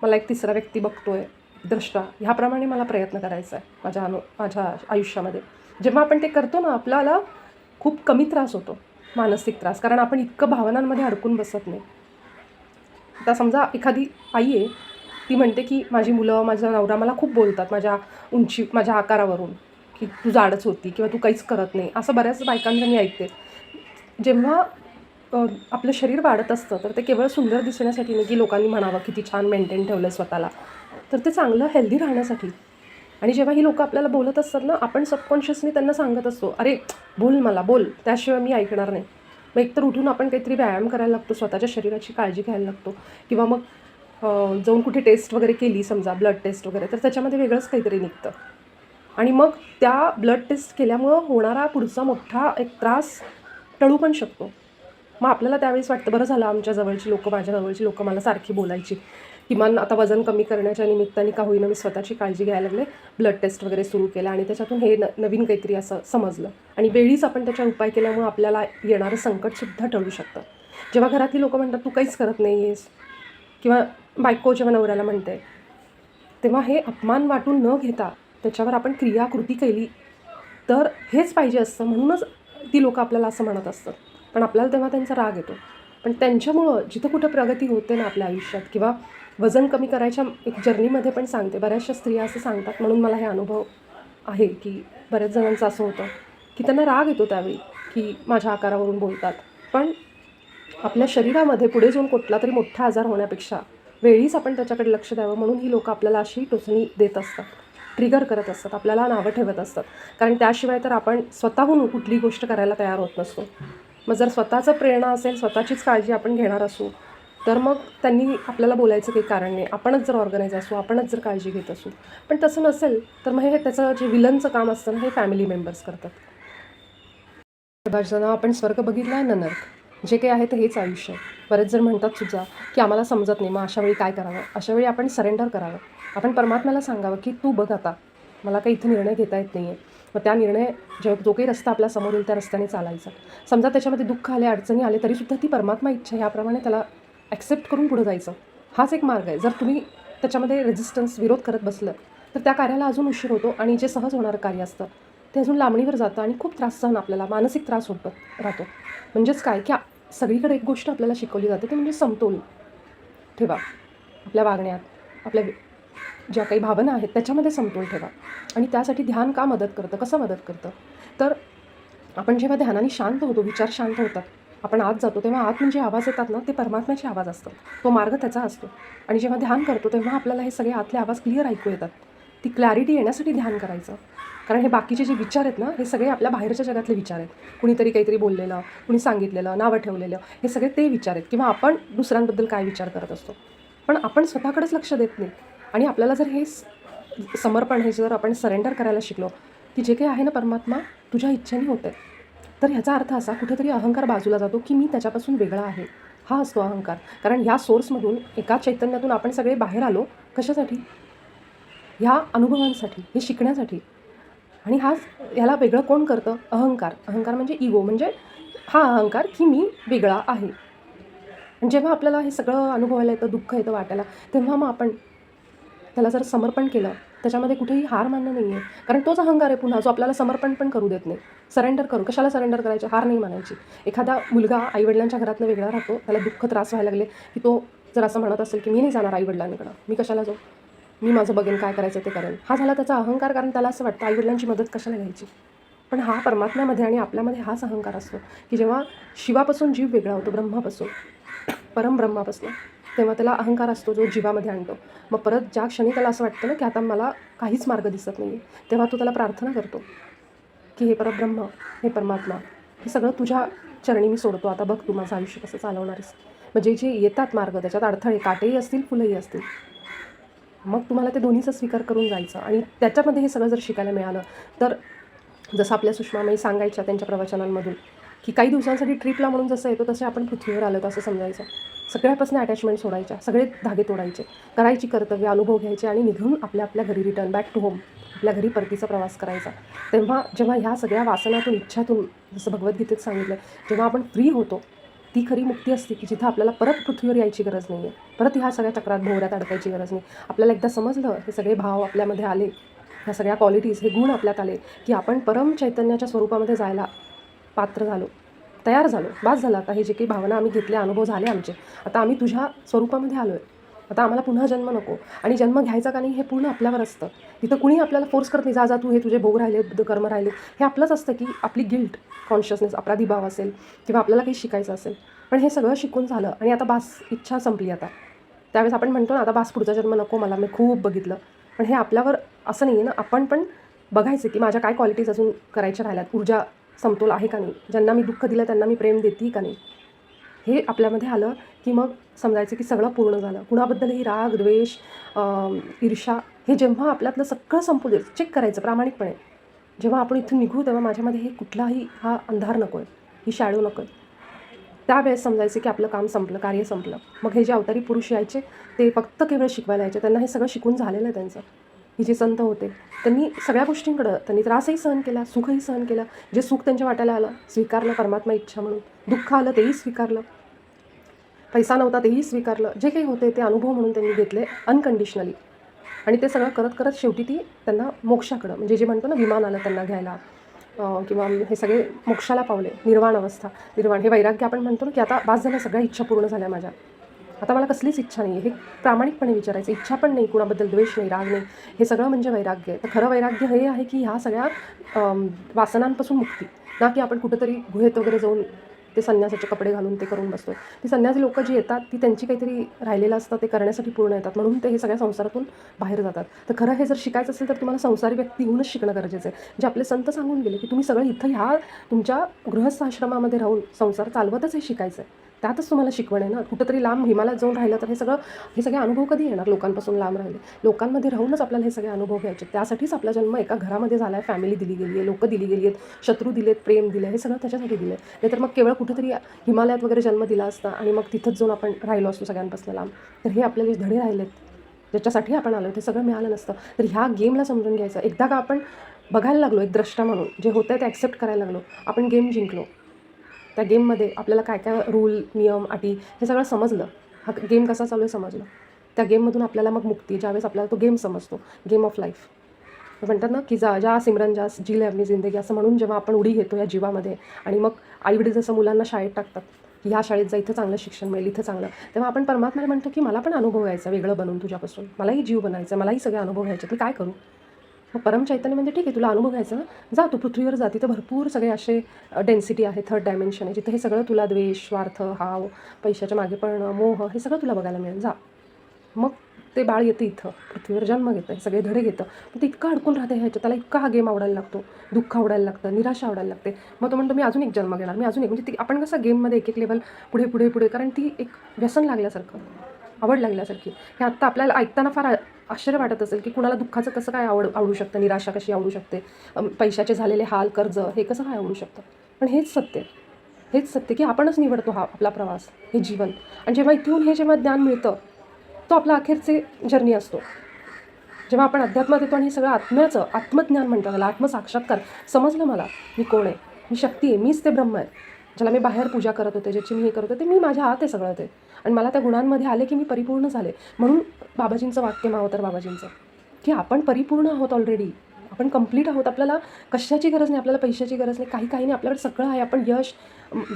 Speaker 1: मला एक तिसरा व्यक्ती बघतोय, द्रष्टा, ह्याप्रमाणे मला प्रयत्न करायचा आहे माझ्या आयुष्यामध्ये. जेव्हा आपण ते करतो ना, आपल्याला खूप कमी त्रास होतो, मानसिक त्रास, कारण आपण इतकं भावनांमध्ये अडकून बसत नाही. आता समजा एखादी आई आहे, ती म्हणते की माझी मुलं, माझा नवरा मला खूप बोलतात माझ्या उंची, माझ्या आकारावरून, की तू जाडच होती किंवा तू काहीच करत नाही, असं बऱ्याच बायकांचं मी ऐकते. जेव्हा आपलं शरीर वाढत असतं तर ते केवळ सुंदर दिसण्यासाठी नाही की लोकांनी म्हणावं किती छान मेंटेन ठेवलं स्वतःला, तर ते चांगलं हेल्दी राहण्यासाठी. आणि जेव्हा ही लोकं आपल्याला बोलत असतात ना, आपण सबकॉन्शियसली त्यांना सांगत असतो, अरे बोल मला, बोल, त्याशिवाय मी ऐकणार नाही. मग एकतर उठून आपण काहीतरी व्यायाम करायला लागतो, स्वतःच्या शरीराची काळजी घ्यायला लागतो, किंवा मग जाऊन कुठे टेस्ट वगैरे केली, समजा ब्लड टेस्ट वगैरे, तर त्याच्यामध्ये वेगळंच काहीतरी निघतं. आणि मग त्या ब्लड टेस्ट केल्यामुळं होणारा पुढचा मोठा एक त्रास टळू पण शकतो. मग आपल्याला त्यावेळेस वाटतं बरं झालं आमच्या जवळची लोकं, माझ्या जवळची लोकं मला सारखी बोलायची किमान आता वजन कमी करण्याच्या निमित्ताने का होईना मी स्वतःची काळजी घ्यायला लागले. ब्लड टेस्ट वगैरे सुरू केलं आणि त्याच्यातून हे नवीन काहीतरी असं समजलं आणि वेळीच आपण त्याच्यावर उपाय केल्यामुळे आपल्याला येणारं संकटसुद्धा टळू शकतं. जेव्हा घरातली लोकं म्हणतात तू काहीच करत नाही आहेस किंवा बायको जेव्हा नवऱ्याला म्हणते, तेव्हा हे अपमान वाटून न घेता त्याच्यावर आपण क्रियाकृती केली तर हेच पाहिजे असतं. म्हणूनच ती लोकं आपल्याला असं म्हणत असतात. पण आपल्याला तेव्हा त्यांचा राग येतो. पण त्यांच्यामुळं जिथं कुठं प्रगती होते ना आपल्या आयुष्यात किंवा वजन कमी करायच्या एक जर्नीमध्ये पण सांगते, बऱ्याचशा स्त्रिया असं सांगतात म्हणून मला हे अनुभव आहे की बऱ्याच जणांचं असं होतं की त्यांना राग येतो त्यावेळी की माझ्या आकारावरून बोलतात. पण आपल्या शरीरामध्ये पुढे जाऊन कुठला तरी मोठा आजार होण्यापेक्षा वेळीच आपण त्याच्याकडे लक्ष द्यावं म्हणून ही लोकं आपल्याला अशी टोचणी देत असतात, ट्रिगर करत असतात, आपल्याला नावं ठेवत असतात. कारण त्याशिवाय तर आपण स्वतःहून कुठली गोष्ट करायला तयार होत नसतो. मग जर स्वतःचं प्रेरणा असेल, स्वतःचीच काळजी आपण घेणार असू, तर मग त्यांनी आपल्याला बोलायचं काही कारण नाही. आपणच जर ऑर्गनाईज असू, आपणच जर काळजी घेत असू. पण तसं नसेल तर मग हे त्याचं जे विलनचं काम असतं ना, हे फॅमिली मेंबर्स करतात. ना आपण स्वर्ग बघितला आहे ना नरक, जे काही आहे ते हेच आयुष्य आहे. बरेच जण म्हणतात सुद्धा की आम्हाला समजत नाही, मग अशा वेळी काय करावं? अशा वेळी आपण सरेंडर करावं. आपण परमात्म्याला सांगावं की तू बघ आता, मला काही इथे निर्णय घेता येत नाही आहे. मग त्या निर्णय जो काही रस्ता आपल्या समोर येईल त्या रस्त्याने चालायचा. समजा त्याच्यामध्ये दुःख आले, अडचणी आले, तरीसुद्धा ती परमात्मा इच्छा याप्रमाणे त्याला ॲक्सेप्ट करून पुढे जायचं. हाच एक मार्ग आहे. जर तुम्ही त्याच्यामध्ये रेझिस्टन्स, विरोध करत बसलं तर त्या कार्याला अजून उशीर होतो आणि जे सहज होणारं कार्य असतं ते अजून लांबणीवर जातं आणि खूप त्रास सहन आपल्याला मानसिक त्रास होतो राहतो. म्हणजेच काय की सगळीकडे एक गोष्ट आपल्याला शिकवली जाते ते म्हणजे समतोल ठेवा. आपल्या वागण्यात, आपल्या ज्या काही भावना आहेत त्याच्यामध्ये समतोल ठेवा. आणि त्यासाठी ध्यान का मदत करतं, कसं मदत करतं? तर आपण जेव्हा ध्यानाने शांत होतो, विचार शांत होतात, आपण आत जातो तेव्हा आतून जे आवाज येतात ना ते परमात्म्याचे आवाज असतात. तो मार्ग त्याचा असतो. आणि जेव्हा ध्यान करतो तेव्हा आपल्याला हे सगळे आतले आवाज क्लिअर ऐकू येतात. ती क्लॅरिटी येण्यासाठी ध्यान करायचं. कारण हे बाकीचे जे विचार आहेत ना हे सगळे आपल्या बाहेरच्या जगातले विचार आहेत. कुणीतरी काहीतरी बोललेलं, कुणी सांगितलेलं, नावं ठेवलेलं, हे सगळे ते विचार आहेत. किंवा आपण दुसऱ्यांबद्दल काय विचार करत असतो. पण आपण स्वतःकडेच लक्ष देत नाही. आणि आपल्याला जर हे समर्पण, हे जर आपण सरेंडर करायला शिकलो की जे काही आहे ना परमात्मा तुझ्या इच्छेने होतं आहे, तर ह्याचा अर्थ असा कुठेतरी अहंकार बाजूला जातो की मी त्याच्यापासून वेगळा आहे. हा असतो अहंकार. कारण ह्या सोर्समधून, एका चैतन्यातून आपण सगळे बाहेर आलो. कशासाठी? ह्या अनुभवांसाठी, हे शिकण्यासाठी. आणि ह्याला वेगळं कोण करतं? अहंकार. अहंकार म्हणजे इगो, म्हणजे हा अहंकार की मी वेगळा आहे. आणि जेव्हा आपल्याला हे सगळं अनुभवायला येतं, दुःख येतं वाटायला, तेव्हा मग आपण त्याला जर समर्पण केलं, त्याच्यामध्ये कुठेही हार मानणं नाही आहे. कारण तोच अहंकार आहे पुन्हा जो आपल्याला समर्पण पण करू देत नाही. सरेंडर करू, कशाला सरेंडर करायचं? हार नाही मानायची. एखादा मुलगा आईवडिलांच्या घरातनं वेगळा राहतो, त्याला दुःख त्रास व्हायला लागले की तो जर असं म्हणत असेल की मी नाही जाणार आईवडिलांकडं, मी कशाला जाऊ, मी माझं बघेन, काय करायचं ते करेन. हा झाला त्याचा अहंकार. कारण त्याला असं वाटतं आईवडिलांची मदत कशाला घ्यायची. पण हा परमात्म्यामध्ये आणि आपल्यामध्ये हाच अहंकार असतो की जेव्हा शिवापासून जीव वेगळा होतो, ब्रह्मापासून, परमब्रह्मापासून, तेव्हा त्याला अहंकार असतो जो जीवामध्ये आणतो. मग परत ज्या क्षणी त्याला असं वाटतं ना की आता मला काहीच मार्ग दिसत नाही आहे, तेव्हा तो त्याला प्रार्थना करतो की हे परब्रह्म, हे परमात्मा, हे सगळं तुझ्या चरणी मी सोडतो. आता बघ तू माझं आयुष्य कसं चालवणार आहेस. म्हणजे जे येतात मार्ग, त्याच्यात अडथळे, काटेही असतील, फुलंही असतील, मग तुम्हाला ते दोन्हीचा स्वीकार करून जायचं. आणि त्याच्यामध्ये हे सगळं जर शिकायला मिळालं तर जसं आपल्या सुषमामाई सांगायच्या त्यांच्या प्रवचनांमधून की काही दिवसांसाठी ट्रिपला म्हणून जसं येतो तसे आपण पृथ्वीवर आलो तर असं समजायचं. सगळ्यापासून अटॅचमेंट सोडायच्या, सगळे धागे तोडायचे, करायची कर्तव्य, अनुभव घ्यायचे आणि निघून आपल्या आपल्या घरी रिटर्न बॅक टू होम, आपल्या घरी परतीचा प्रवास करायचा. तेव्हा जेव्हा ह्या सगळ्या वासनातून, इच्छातून, जसं भगवद्गीतेत सांगितलं, जेव्हा आपण फ्री होतो ती खरी मुक्ती असते की जिथं आपल्याला परत पृथ्वीवर यायची गरज नाही आहे, परत ह्या सगळ्या चक्रात भोवऱ्यात अडकायची गरज नाही. आपल्याला एकदा समजलं, हे सगळे भाव आपल्यामध्ये आले, ह्या सगळ्या क्वालिटीज, हे गुण आपल्यात आले की आपण परम चैतन्याच्या स्वरूपामध्ये जायला पात्र झालो, तयार झालो. बास झालं आता. हे जे काही भावना आम्ही घेतले, अनुभव झाले आमचे, आता आम्ही तुझ्या स्वरूपामध्ये आलो आहे. आता आम्हाला पुन्हा जन्म नको. आणि जन्म घ्यायचा का नाही हे पूर्ण आपल्यावर असतं. तिथं कुणी आपल्याला फोर्स करत नाही, जा जा तू, हे तुझे भोग राहिले, कर्म राहिले. हे आपलंच असतं की आपली गिल्ट कॉन्शियसनेस, अपराधी भाव असेल किंवा आपल्याला काही शिकायचं असेल. पण हे सगळं शिकून झालं आणि आता बास, इच्छा संपली आता. त्यावेळेस आपण म्हणतो ना आता बास, पुढचा जन्म नको मला, मी खूप बघितलं. पण हे आपल्यावर असं नाही आहे ना. आपण पण बघायचं की माझ्या काय क्वालिटीज अजून करायच्या राहिल्यात, ऊर्जा समतोल आहे का नाही, ज्यांना मी दुःख दिलं त्यांना मी प्रेम देते का नाही, हे आपल्यामध्ये आलं की मग समजायचं की सगळं पूर्ण झालं. कुणाबद्दलही राग, द्वेष, ईर्ष्या, हे जेव्हा आपल्यातलं सगळं संपू दे, चेक करायचं प्रामाणिकपणे. जेव्हा आपण इथून निघू तेव्हा माझ्यामध्ये हे कुठलाही हा अंधार नको आहे, ही शॅडो नको आहे. त्यावेळेस समजायचे की आपलं काम संपलं, कार्य संपलं. मग हे जे अवतारी पुरुष यायचे ते फक्त केवळ शिकवायला यायचे. त्यांना हे सगळं शिकून झालेलं आहे त्यांचं. हे जे संत होते त्यांनी सगळ्या गोष्टींकडं त्यांनी त्रासही सहन केला, सुखही सहन केलं. जे सुख त्यांच्या वाट्याला आलं स्वीकारलं परमात्मा इच्छा म्हणून, दुःख आलं तेही स्वीकारलं, पैसा नव्हता तेही स्वीकारलं, जे काही होते ते अनुभव म्हणून त्यांनी घेतले अनकंडिशनली. आणि ते सगळं करत करत शेवटी ती त्यांना मोक्षाकडं, म्हणजे जे म्हणतो ना विमान आलं त्यांना घ्यायला, किंवा हे सगळे मोक्षाला पावले. निर्वाण अवस्था, निर्वाण हे वैराग्य आपण म्हणतो ना की आता बास झालं, सगळ्या इच्छा पूर्ण झाल्या माझ्या, आता मला कसलीच इच्छा नाही. हे प्रामाणिकपणे विचारायचं. इच्छा पण नाही, कुणाबद्दल द्वेष नाही, राग नाही, हे सगळं म्हणजे वैराग्य आहे. तर खरं वैराग्य हे आहे की ह्या सगळ्या वासनांपासून मुक्ती, ना की आपण कुठंतरी गुहेत वगैरे जाऊन ते संन्यासाचे कपडे घालून ते करून बसतो. ती संन्यासी लोकं जी येतात ती त्यांची काहीतरी राहिलेलं असतं ते करण्यासाठी पूर्ण येतात, म्हणून ते हे सगळ्या संसारातून बाहेर जातात. तर खरं हे जर शिकायचं असेल तर तुम्हाला संसारी व्यक्ती होऊनच शिकणं गरजेचं आहे. जे आपले संत सांगून गेले की तुम्ही सगळं इथं ह्या तुमच्या गृहस्थ आश्रमामध्ये राहून संसार चालवतच हे शिकायचं आहे. त्यातच तुम्हाला शिकवण आहे ना. कुठंतरी लांब हिमालयात जाऊन राहिलं तर हे सगळे अनुभव कधी येणार? लोकांपासून लांब राहिले, लोकांमध्ये राहूनच आपल्याला हे सगळे अनुभव घ्यायचे. त्यासाठीच आपला जन्म एका घरामध्ये झाला आहे, फॅमिली दिली गेली आहे, लोकं दिली गेली आहेत, शत्रू दिलेत, प्रेम दिलं, हे सगळं त्याच्यासाठी दिलं आहे. नाहीतर मग केवळ कुठंतरी हिमालयात वगैरे जन्म दिला असता आणि मग तिथंच जाऊन आपण राहिलो असतो सगळ्यांपासून लांब, तर हे आपल्याला जे धडे राहिलेत ज्याच्यासाठी आपण आलो ते सगळं मिळालं नसतं. तर ह्या गेमला समजून घ्यायचं. एकदा का आपण बघायला लागलो एक द्रष्टा म्हणून, जे होतं आहे ते ॲक्सेप्ट करायला लागलो, आपण गेम जिंकलो. त्या गेममध्ये आपल्याला काय काय रूल, नियम, अटी हे सगळं समजलं, हा गेम कसा चालू आहे समजलं. त्या गेममधून आपल्याला मग मुक्ती, ज्यावेळेस आपल्याला तो गेम समजतो, गेम ऑफ लाईफ म्हणतात ना की जा सिमरन जा जी ले अपनी जिंदगी, असं म्हणून जेव्हा आपण उडी घेतो या जीवामध्ये, आणि मग आईवडील जसं मुलांना शाळेत टाकतात की ह्या शाळेत जा, इथं चांगलं शिक्षण मिळेल, इथं चांगलं, तेव्हा आपण परमात्म्याला म्हणतो की मला पण अनुभव घ्यायचा वेगळं बनून तुझ्यापासून, मलाही जीव बनायचं, मलाही सगळे अनुभव घ्यायचे, मी काय करू? मग परमचैतन्य म्हणजे ठीक आहे, तुला अनुभव घ्यायचा ना, जा तू पृथ्वीवर जा, तिथं भरपूर सगळे असे डेन्सिटी आहे, थर्ड डायमेन्शन आहे, जिथे हे सगळं तुला द्वेष, स्वार्थ, हाव, पैशाच्या मागे पळणं, मोह, हे सगळं तुला बघायला मिळेल, जा. मग ते बाळ येतं इथं पृथ्वीवर जन्म घेतं, हे सगळे धडे घेतं, पण ते इतकं अडकून राहते ह्याच्यात, त्याला इतका हा गेम आवडायला लागतो, दुःख आवडायला लागतं, निराशा आवडायला लागते. मग तो म्हणतो मी अजून एक जन्म घेणार, मी अजून एक, म्हणजे ती आपण कसं गेममध्ये एक एक लेवल पुढे पुढे पुढे, कारण ती एक व्यसन लागल्यासारखं, आवड लागल्यासारखी. हे आत्ता आपल्याला ऐकताना फार आश्चर्य वाटत असेल की कुणाला दुःखाचं कसं काय आवडू शकतं, निराशा कशी आवडू शकते, पैशाचे झालेले हाल, कर्ज, हे कसं काय आवडू शकतं. पण हेच सत्य, हेच सत्य की आपणच निवडतो हा आपला प्रवास, हे जीवन. आणि जेव्हा इथून हे जेव्हा ज्ञान मिळतं तो आपला अखेरचे जर्नी असतो. जेव्हा आपण अध्यात्मात येतो आणि हे सगळं आत्मज्ञान म्हणतात त्याला, आत्मसाक्षात्कार, समजलं मला मी कोण आहे, मी शक्ती आहे, मीच ते ब्रह्म आहे, ज्याला मी बाहेर पूजा करत होते, ज्याची मी हे करत होते, मी माझ्या आत आहे सगळं ते, आणि मला त्या गुणांमध्ये आले की मी परिपूर्ण झाले. म्हणून बाबाजींचं वाक्य, मावतर बाबाजींचं, की आपण परिपूर्ण आहोत ऑलरेडी, आपण कंप्लीट आहोत, आपल्याला कशाची गरज नाही, आपल्याला पैशाची गरज नाही, काही नाही, आपल्याकडे सगळं आहे. आपण यश,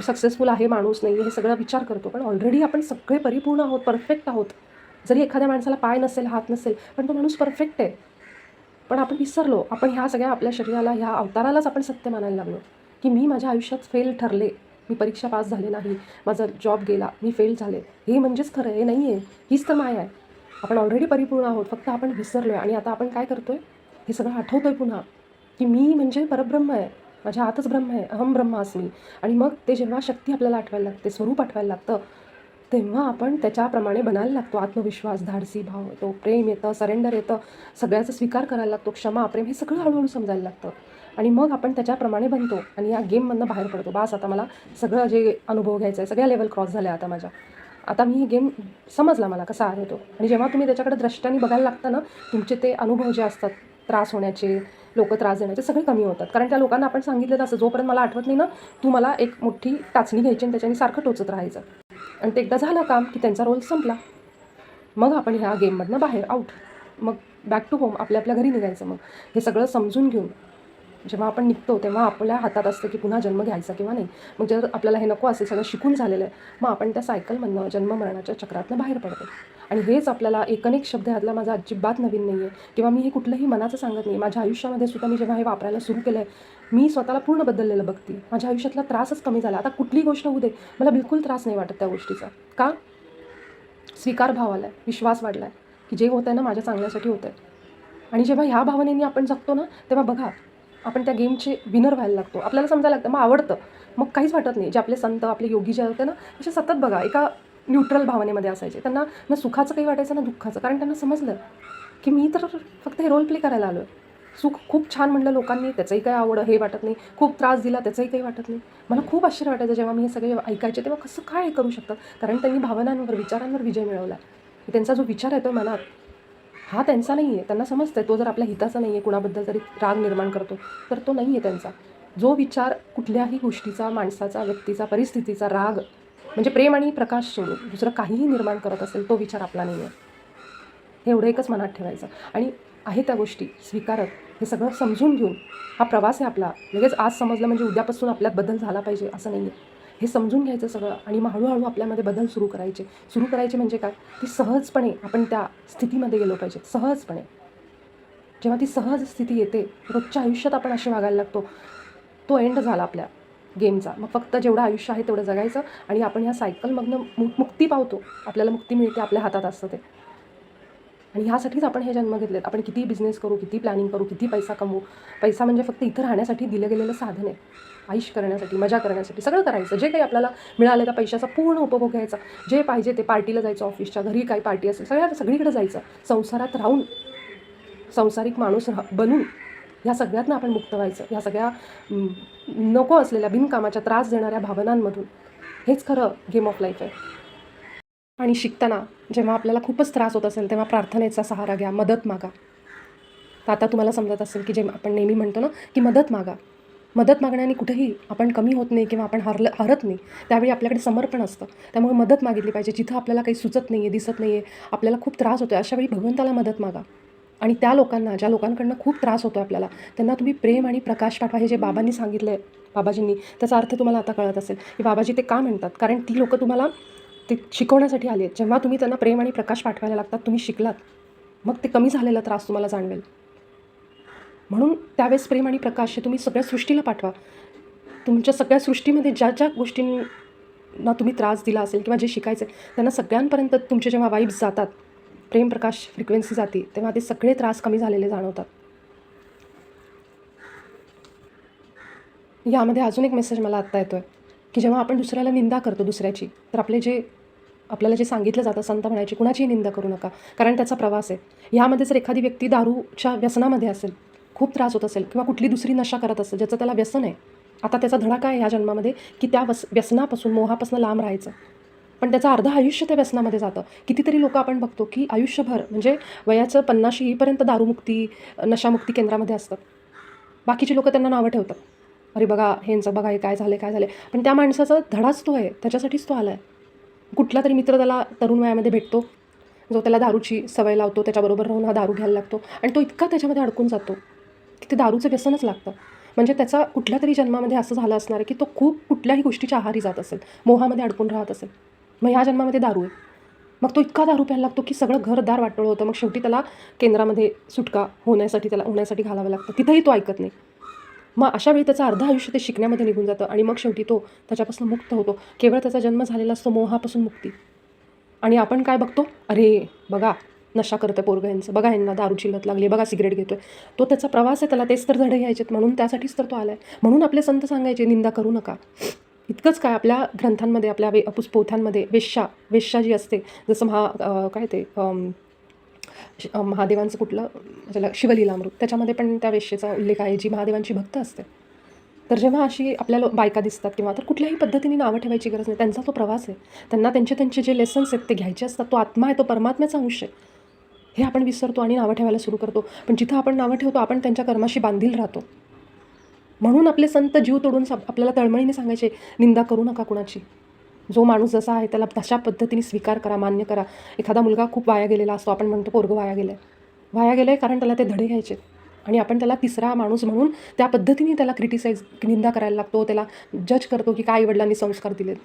Speaker 1: सक्सेसफुल आहे माणूस नाही, हे सगळं विचार करतो, पण ऑलरेडी आपण सगळे परिपूर्ण आहोत, परफेक्ट आहोत. जरी एखाद्या माणसाला पाय नसेल, हात नसेल, पण तो माणूस परफेक्ट आहे. पण आपण विसरलो, आपण ह्या सगळ्या आपल्या शरीराला, ह्या अवतारालाच आपण सत्य मानायला लागलो की मी माझ्या आयुष्यात फेल ठरले, मी परीक्षा पास झाले नाही, माझा जॉब गेला, मी फेल झाले, हे म्हणजेच खरं, हे नाही आहे, हीच तर माया आहे. आपण ऑलरेडी परिपूर्ण आहोत, फक्त आपण विसरलो आहे. आणि आता आपण काय करतो आहे, हे सगळं आठवतो आहे पुन्हा की मी म्हणजे परब्रह्म आहे, माझ्या आतच ब्रह्म आहे, अहम ब्रह्मास्मी. आणि मग ते जेव्हा शक्ती आपल्याला आठवायला लागते, स्वरूप आठवायला लागतं, तेव्हा आपण त्याच्याप्रमाणे बनायला लागतो. आत्मविश्वास, धाडसी भाव येतो, प्रेम येतं, सरेंडर येतं, सगळ्याचा स्वीकार करायला लागतो, क्षमा, प्रेम, हे सगळं हळूहळू समजायला लागतं. आणि मग आपण त्याच्याप्रमाणे बनतो आणि या गेममधनं बाहेर पडतो. बास, आता मला सगळं जे अनुभव घ्यायचा आहे, सगळ्या लेवल क्रॉस झाल्या आता माझ्या, आता मी हे गेम समजला मला कसा आहे तो. आणि जेव्हा तुम्ही त्याच्याकडे दृष्टीने बघायला लागता ना, तुमचे ते अनुभव जे असतात, त्रास होण्याचे, लोक त्रास देण्याचे, सगळे कमी होतात. कारण त्या लोकांना आपण सांगितलेलं असं, जोपर्यंत मला आठवत नाही ना, तू मला एक मोठी टाचणी घ्यायची आणि त्याच्याने सारखं टोचत राहायचं, आणि ते एकदा झालं काम की त्यांचा रोल संपला. मग आपण ह्या गेममधनं बाहेर आऊट, मग बॅक टू होम, आपल्या घरी निघायचं. मग हे सगळं समजून घेऊन जेव्हा आपण निघतो तेव्हा आपल्या हातात असतं की पुन्हा जन्म घ्यायचा किंवा नाही. मग जर आपल्याला हे नको असेल, सगळं शिकून झालेलं आहे, मग आपण त्या सायकलमधनं, जन्ममरणाच्या चक्रातनं बाहेर पडतो. आणि हेच आपल्याला एकनेक शब्द ह्यातला माझा अजिबात नवीन नाही आहे, किंवा मी हे कुठलंही मनाचं सांगत नाही. माझ्या आयुष्यामध्ये सुद्धा मी जेव्हा हे वापरायला सुरू केलं आहे, मी स्वतःला पूर्ण बदललेलं बघते. माझ्या आयुष्यातला त्रासच कमी झाला. आता कुठली गोष्ट होऊ दे, मला बिलकुल त्रास नाही वाटत त्या गोष्टीचा. का? स्वीकार भाव आला आहे, विश्वास वाढला आहे की जे होतं आहे ना माझ्या चांगल्यासाठी होतं आहे. आणि जेव्हा ह्या भावनेने आपण जगतो ना, तेव्हा बघा आपण त्या गेमचे विनर व्हायला लागतो. आपल्याला समजायला लागतं, मग आवडतं, मग काहीच वाटत नाही. जे आपले संत, आपले योगी जे होते ना, असे सतत बघा एका न्यूट्रल भावनेमध्ये असायचे. त्यांना ना सुखाचं काही वाटायचं ना दुःखाचं, कारण त्यांना समजलं की मी तर फक्त हे रोल प्ले करायला आलो आहे. सुख खूप छान म्हणलं लोकांनी, त्याचंही काही आवड हे वाटत नाही. खूप त्रास दिला त्याचंही काही वाटत नाही. मला खूप आश्चर्य वाटायचं जेव्हा मी हे सगळे ऐकायचे, तेव्हा कसं काय हे करू शकतात? कारण त्यांनी भावनांवर, विचारांवर विजय मिळवला. त्यांचा जो विचार येतो मनात, हा त्यांचा नाही आहे. त्यांना समजतं तो जर आपल्या हिताचा नाही आहे, कुणाबद्दल तरी राग निर्माण करतो, तर तो नाही आहे त्यांचा. जो विचार कुठल्याही गोष्टीचा, माणसाचा, व्यक्तीचा, परिस्थितीचा राग म्हणजे प्रेम आणि प्रकाश सोडून दुसरं काहीही निर्माण करत असेल, तो विचार आपला नाही आहे. हे एवढं एकच मनात ठेवायचं आणि आहे त्या गोष्टी स्वीकारत हे सगळं समजून घेऊन हा प्रवास आहे आपला. लगेच आज समजलं म्हणजे उद्यापासून आपल्यात बदल झाला पाहिजे असं नाही आहे. हे समजून घ्यायचं सगळं आणि मग हळूहळू आपल्यामध्ये बदल सुरू करायचे म्हणजे काय, ती सहजपणे आपण त्या स्थितीमध्ये गेलो पाहिजे. सहजपणे जेव्हा ती सहज स्थिती येते, रोजच्या आयुष्यात आपण असे वागायला लागतो, तो एंड झाला आपल्या गेमचा. मग फक्त जेवढं आयुष्य आहे तेवढं जगायचं आणि आपण ह्या सायकलमधनं मुक्ती पावतो. आपल्याला मुक्ती मिळते, आपल्या हातात असतं ते. आणि ह्यासाठीच आपण हे जन्म घेतलेत. आपण किती बिझनेस करू, किती प्लॅनिंग करू, किती पैसा कमवू. पैसा म्हणजे फक्त इथं राहण्यासाठी दिलं गेलेलं साधन आहे. आयुष्य करण्यासाठी, मजा करण्यासाठी सगळं करायचं. जे काही आपल्याला मिळालं त्या पैशाचा पूर्ण उपभोग घ्यायचा. जे पाहिजे ते, पार्टीला जायचं, ऑफिसच्या घरी काही पार्टी असेल, सगळीकडे जायचं. संसारात राहून सांसारिक माणूस बनून ह्या सगळ्यातनं आपण मुक्त व्हायचं. ह्या सगळ्या नको असलेल्या बिनकामाच्या त्रास देणाऱ्या भावनांमधून. हेच खरं गेम ऑफ लाईफ आहे. आणि शिकताना जेव्हा आपल्याला खूपच त्रास होत असेल तेव्हा प्रार्थनेचा सहारा घ्या, मदत मागा. तर आता तुम्हाला समजत असेल की जे आपण नेहमी म्हणतो ना की मदत मागा. मदत मागण्याने कुठेही आपण कमी होत नाही किंवा आपण हरत नाही. त्यावेळी आपल्याकडे समर्पण असतं. त्यामुळे मदत मागितली पाहिजे. जिथं आपल्याला काही सुचत नाही आहे, दिसत नाही आहे, आपल्याला खूप त्रास होतो आहे, अशावेळी भगवंताला मदत मागा. आणि त्या लोकांना, ज्या लोकांकडनं खूप त्रास होतो आपल्याला, त्यांना तुम्ही प्रेम आणि प्रकाश पाठवा. हे जे बाबांनी सांगितलं आहे, बाबाजींनी, त्याचा अर्थ तुम्हाला आता कळत असेल की बाबाजी ते का म्हणतात. कारण ती लोकं तुम्हाला ते शिकवण्यासाठी आली आहेत. जेव्हा तुम्ही त्यांना प्रेम आणि प्रकाश पाठवायला लागतात, तुम्ही शिकलात, मग ते कमी झालेला त्रास तुम्हाला जाणवेल. म्हणून त्यावेळेस प्रेम आणि प्रकाश हे तुम्ही सगळ्या सृष्टीला पाठवा. तुमच्या सगळ्या सृष्टीमध्ये ज्या ज्या गोष्टींना तुम्ही त्रास दिला असेल किंवा जे शिकायचं त्यांना सगळ्यांपर्यंत तुमचे जेव्हा वाईब्स जातात, प्रेम प्रकाश फ्रिक्वेन्सी जाते, तेव्हा ते सगळे त्रास कमी झालेले जाणवतात. यामध्ये अजून एक मेसेज मला आत्ता येतो आहे की जेव्हा आपण दुसऱ्याला निंदा करतो दुसऱ्याची, तर आपल्याला जे सांगितलं जातं संत म्हणायचे, कुणाचीही निंदा करू नका, कारण त्याचा प्रवास आहे. ह्यामध्ये जर एखादी व्यक्ती दारूच्या व्यसनामध्ये असेल, खूप त्रास होत असेल किंवा कुठली दुसरी नशा करत असेल ज्याचं त्याला व्यसन आहे, आता त्याचा धडा काय आहे ह्या जन्मामध्ये की त्या व्यसनापासून, मोहापासून लांब राहायचं. पण त्याचं अर्धं आयुष्य त्या व्यसनामध्ये जातं. कितीतरी लोकं आपण बघतो की आयुष्यभर म्हणजे वयाचं 50 येईपर्यंत दारूमुक्ती, नशामुक्ती केंद्रामध्ये असतात. बाकीची लोकं त्यांना नावं ठेवतात, अरे बघा ह्यांचं बघा, हे काय झालं. पण त्या माणसाचा धडाच तो आहे, त्याच्यासाठीच तो आला आहे. कुठला तरी मित्र त्याला तरुण वयामध्ये भेटतो, जो त्याला दारूची सवय लावतो, त्याच्याबरोबर राहून हा दारू घ्यायला लागतो आणि तो इतका त्याच्यामध्ये अडकून जातो की ते दारूचं व्यसनच लागतं. म्हणजे त्याचा कुठल्या तरी जन्मामध्ये असं झालं असणार आहे की तो खूप कुठल्याही गोष्टीच्या आहारी जात असेल, मोहामध्ये अडकून राहत असेल. मग ह्या जन्मामध्ये दारू आहे. मग तो इतका दारू प्यायला लागतो की सगळं घरदार वाटोळं होतं. मग शेवटी त्याला केंद्रामध्ये सुटका होण्यासाठी घालावं लागतं. तिथंही तो ऐकत नाही. मग अशा वेळी त्याचं अर्धं आयुष्य ते शिकण्यामध्ये निघून जातं आणि मग शेवटी तो त्याच्यापासून मुक्त होतो. केवळ त्याचा जन्म झालेला असतो मोहापासून मुक्ती. आणि आपण काय बघतो, अरे बघा नशा करतं पोरगं यांचं, बघा यांना दारूची लत लागली, बघा सिगरेट घेतोय. तो त्याचा प्रवास आहे, त्याला तेच तर धडे घ्यायचेत, म्हणून त्यासाठीच तर तो आला आहे. म्हणून आपले संत सांगायचे, निंदा करू नका. इतकंच काय, आपल्या ग्रंथांमध्ये, आपल्या पोथ्यांमध्ये वेश्या जी असते, जसं महादेवांचं कुठलं ज्याला शिवलीलामृत, त्याच्यामध्ये पण त्या वेश्येचा उल्लेख आहे जी महादेवांची भक्त असते. तर जेव्हा अशी आपल्याला बायका दिसतात किंवा तर कुठल्याही पद्धतीने नावं ठेवायची गरज नाही. त्यांचा तो प्रवास आहे. त्यांना त्यांचे जे लेसन्स आहेत ते घ्यायचे असतात. तो आत्मा आहे, तो परमात्म्याचा अंश आहे. हे आपण विसरतो आणि नावं ठेवायला सुरू करतो. पण जिथं आपण नावं ठेवतो, आपण त्यांच्या कर्माशी बांधील राहतो. म्हणून आपले संत जीव तोडून आपल्याला तळमळीने सांगायचे, निंदा करू नका कुणाची. जो माणूस जसा आहे त्याला तशा पद्धतीने स्वीकार करा, मान्य करा. एखादा मुलगा खूप वाया गेलेला असतो, आपण म्हणतो पोरगं वाया गेलं आहे कारण त्याला ते धडे घ्यायचे आणि आपण त्याला तिसरा माणूस म्हणून त्या पद्धतीने त्याला निंदा करायला लागतो. त्याला जज करतो की काय आईवडिलांनी संस्कार दिलेत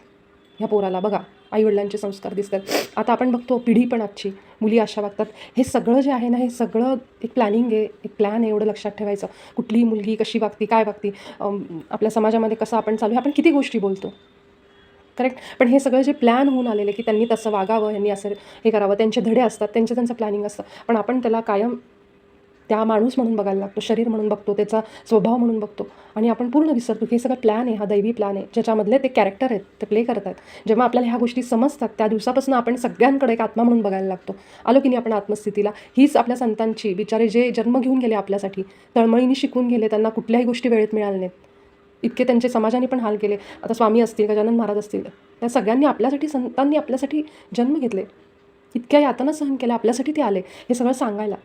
Speaker 1: ह्या पोराला, बघा आईवडिलांचे संस्कार दिसतात. आता आपण बघतो पिढी पण आजची मुली अशा वागतात. हे सगळं जे आहे ना, हे सगळं एक प्लॅनिंग आहे, एक प्लॅन आहे. एवढं लक्षात ठेवायचं. कुठलीही मुलगी कशी वागती, काय वागती, आपल्या समाजामध्ये कसं आपण चालू आहे, आपण किती गोष्टी बोलतो, करेक्ट. पण हे सगळं जे प्लॅन होऊन आलेले की त्यांनी तसं वागावं, यांनी असं हे करावं, त्यांचे धडे असतात, त्यांचं प्लॅनिंग असतं. पण आपण त्याला कायम त्या माणूस म्हणून बघायला लागतो, शरीर म्हणून बघतो, त्याचा स्वभाव म्हणून बघतो आणि आपण पूर्ण विसरतो की हे सगळं प्लॅन आहे, हा दैवी प्लॅन आहे, ज्याच्यामधले ते कॅरेक्टर आहेत, ते प्ले करत आहेत. जेव्हा आपल्याला ह्या गोष्टी समजतात त्या दिवसापासून आपण सगळ्यांकडे एक आत्मा म्हणून बघायला लागतो. आलो की नाही आपण आत्मस्थितीला. हीच आपल्या संतांची, बिचारे जे जन्म घेऊन गेले आपल्यासाठी, तळमळीने शिकून गेले, त्यांना कुठल्याही गोष्टी वेळेत मिळाल्या नाहीत, इतके त्यांचे समाजाने पण हाल केले. आता स्वामी असतील, गजानन महाराज असतील, त्या सगळ्यांनी आपल्यासाठी, संतांनी आपल्यासाठी जन्म घेतले, इतक्या यातना सहन केल्या, आपल्यासाठी ते आले हे सगळं सांगायला.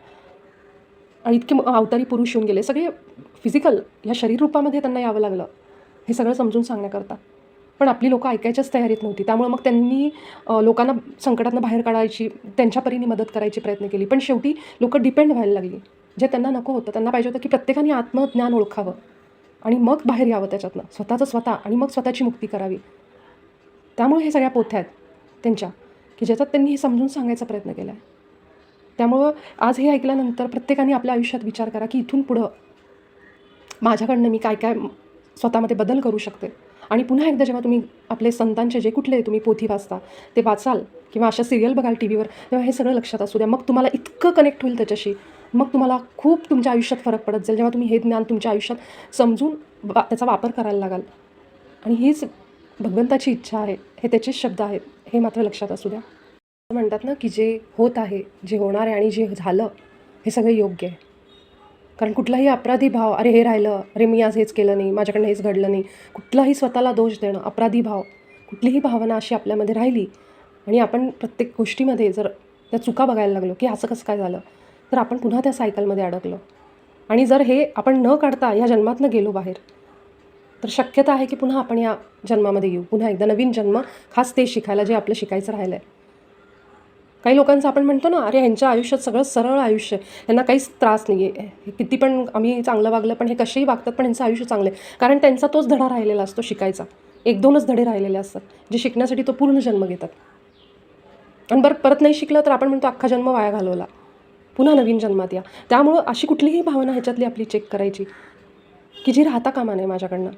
Speaker 1: आणि इतके अवतारी पुरुष येऊन गेले, सगळे फिजिकल ह्या शरीर रूपामध्ये त्यांना यावं लागलं हे सगळं समजून सांगण्याकरता. पण आपली लोकं ऐकायच्याच तयारीत नव्हती. त्यामुळे मग त्यांनी लोकांना संकटातनं बाहेर काढायची, त्यांच्या परीने मदत करायची प्रयत्न केली. पण शेवटी लोकं डिपेंड व्हायला लागली, जे त्यांना नको होतं. त्यांना पाहिजे होतं की प्रत्येकाने आत्मज्ञान ओळखावं आणि मग बाहेर यावं त्याच्यातनं, स्वतःचं स्वतः, आणि मग स्वतःची मुक्ती करावी. त्यामुळे हे सगळ्या पोथ्या आहेत त्यांच्या, की ज्याच्यात त्यांनी हे समजून सांगायचा प्रयत्न केला आहे. त्यामुळं आज हे ऐकल्यानंतर प्रत्येकाने आपल्या आयुष्यात विचार करा की इथून पुढं माझ्याकडनं मी काय काय स्वतःमध्ये बदल करू शकते. आणि पुन्हा एकदा जेव्हा तुम्ही आपले संतांचे जे कुठले तुम्ही पोथी वाचता ते वाचाल किंवा अशा सिरियल बघाल टी व्हीवर, तेव्हा हे सगळं लक्षात असू द्या. मग तुम्हाला इतकं कनेक्ट होईल त्याच्याशी, मग तुम्हाला खूप तुमच्या आयुष्यात फरक पडत जाईल जेव्हा तुम्ही हे ज्ञान तुमच्या आयुष्यात समजून त्याचा वापर करायला लागाल. आणि हीच भगवंताची इच्छा आहे, हे त्याचेच शब्द आहेत, हे मात्र लक्षात असू द्या. म्हणतात ना की जे होत आहे, जे होणार आहे आणि जे झालं हे सगळं योग्य आहे. कारण कुठलाही अपराधी भाव, अरे हे राहिलं, अरे मी आज हेच केलं नाही, माझ्याकडनं हेच घडलं नाही, कुठलाही स्वतःला दोष देणं, अपराधी भाव, कुठलीही भावना अशी आपल्यामध्ये राहिली आणि आपण प्रत्येक गोष्टीमध्ये जर त्या चुका बघायला लागलो की असं कसं काय झालं, तर आपण पुन्हा त्या सायकलमध्ये अडकलो. आणि जर हे आपण न काढता या जन्मातनं गेलो बाहेर, तर शक्यता आहे की पुन्हा आपण या जन्मामध्ये येऊ, पुन्हा एकदा नवीन जन्म, खास ते शिकायला जे आपलं शिकायचं राहिलं आहे. काही लोकांचं आपण म्हणतो ना, अरे ह्यांच्या आयुष्यात सगळं सरळ आयुष्य आहे, ह्यांना काहीच त्रास नाही आहे, हे किती पण आम्ही चांगलं वागलं पण हे कसेही वागतात पण ह्यांचं आयुष्य चांगलं आहे. कारण त्यांचा तोच धडा राहिलेला असतो शिकायचा, 1-2च धडे राहिलेले असतात जे शिकण्यासाठी तो पूर्ण जन्म घेतात. आणि बरं परत नाही शिकलं तर आपण म्हणतो अख्खा जन्म वाया घालवला, पुन्हा नवीन जन्मात या. त्यामुळं अशी कुठलीही भावना ह्याच्यातली आपली चेक करायची की जी राहता कामा नये माझ्याकडनं.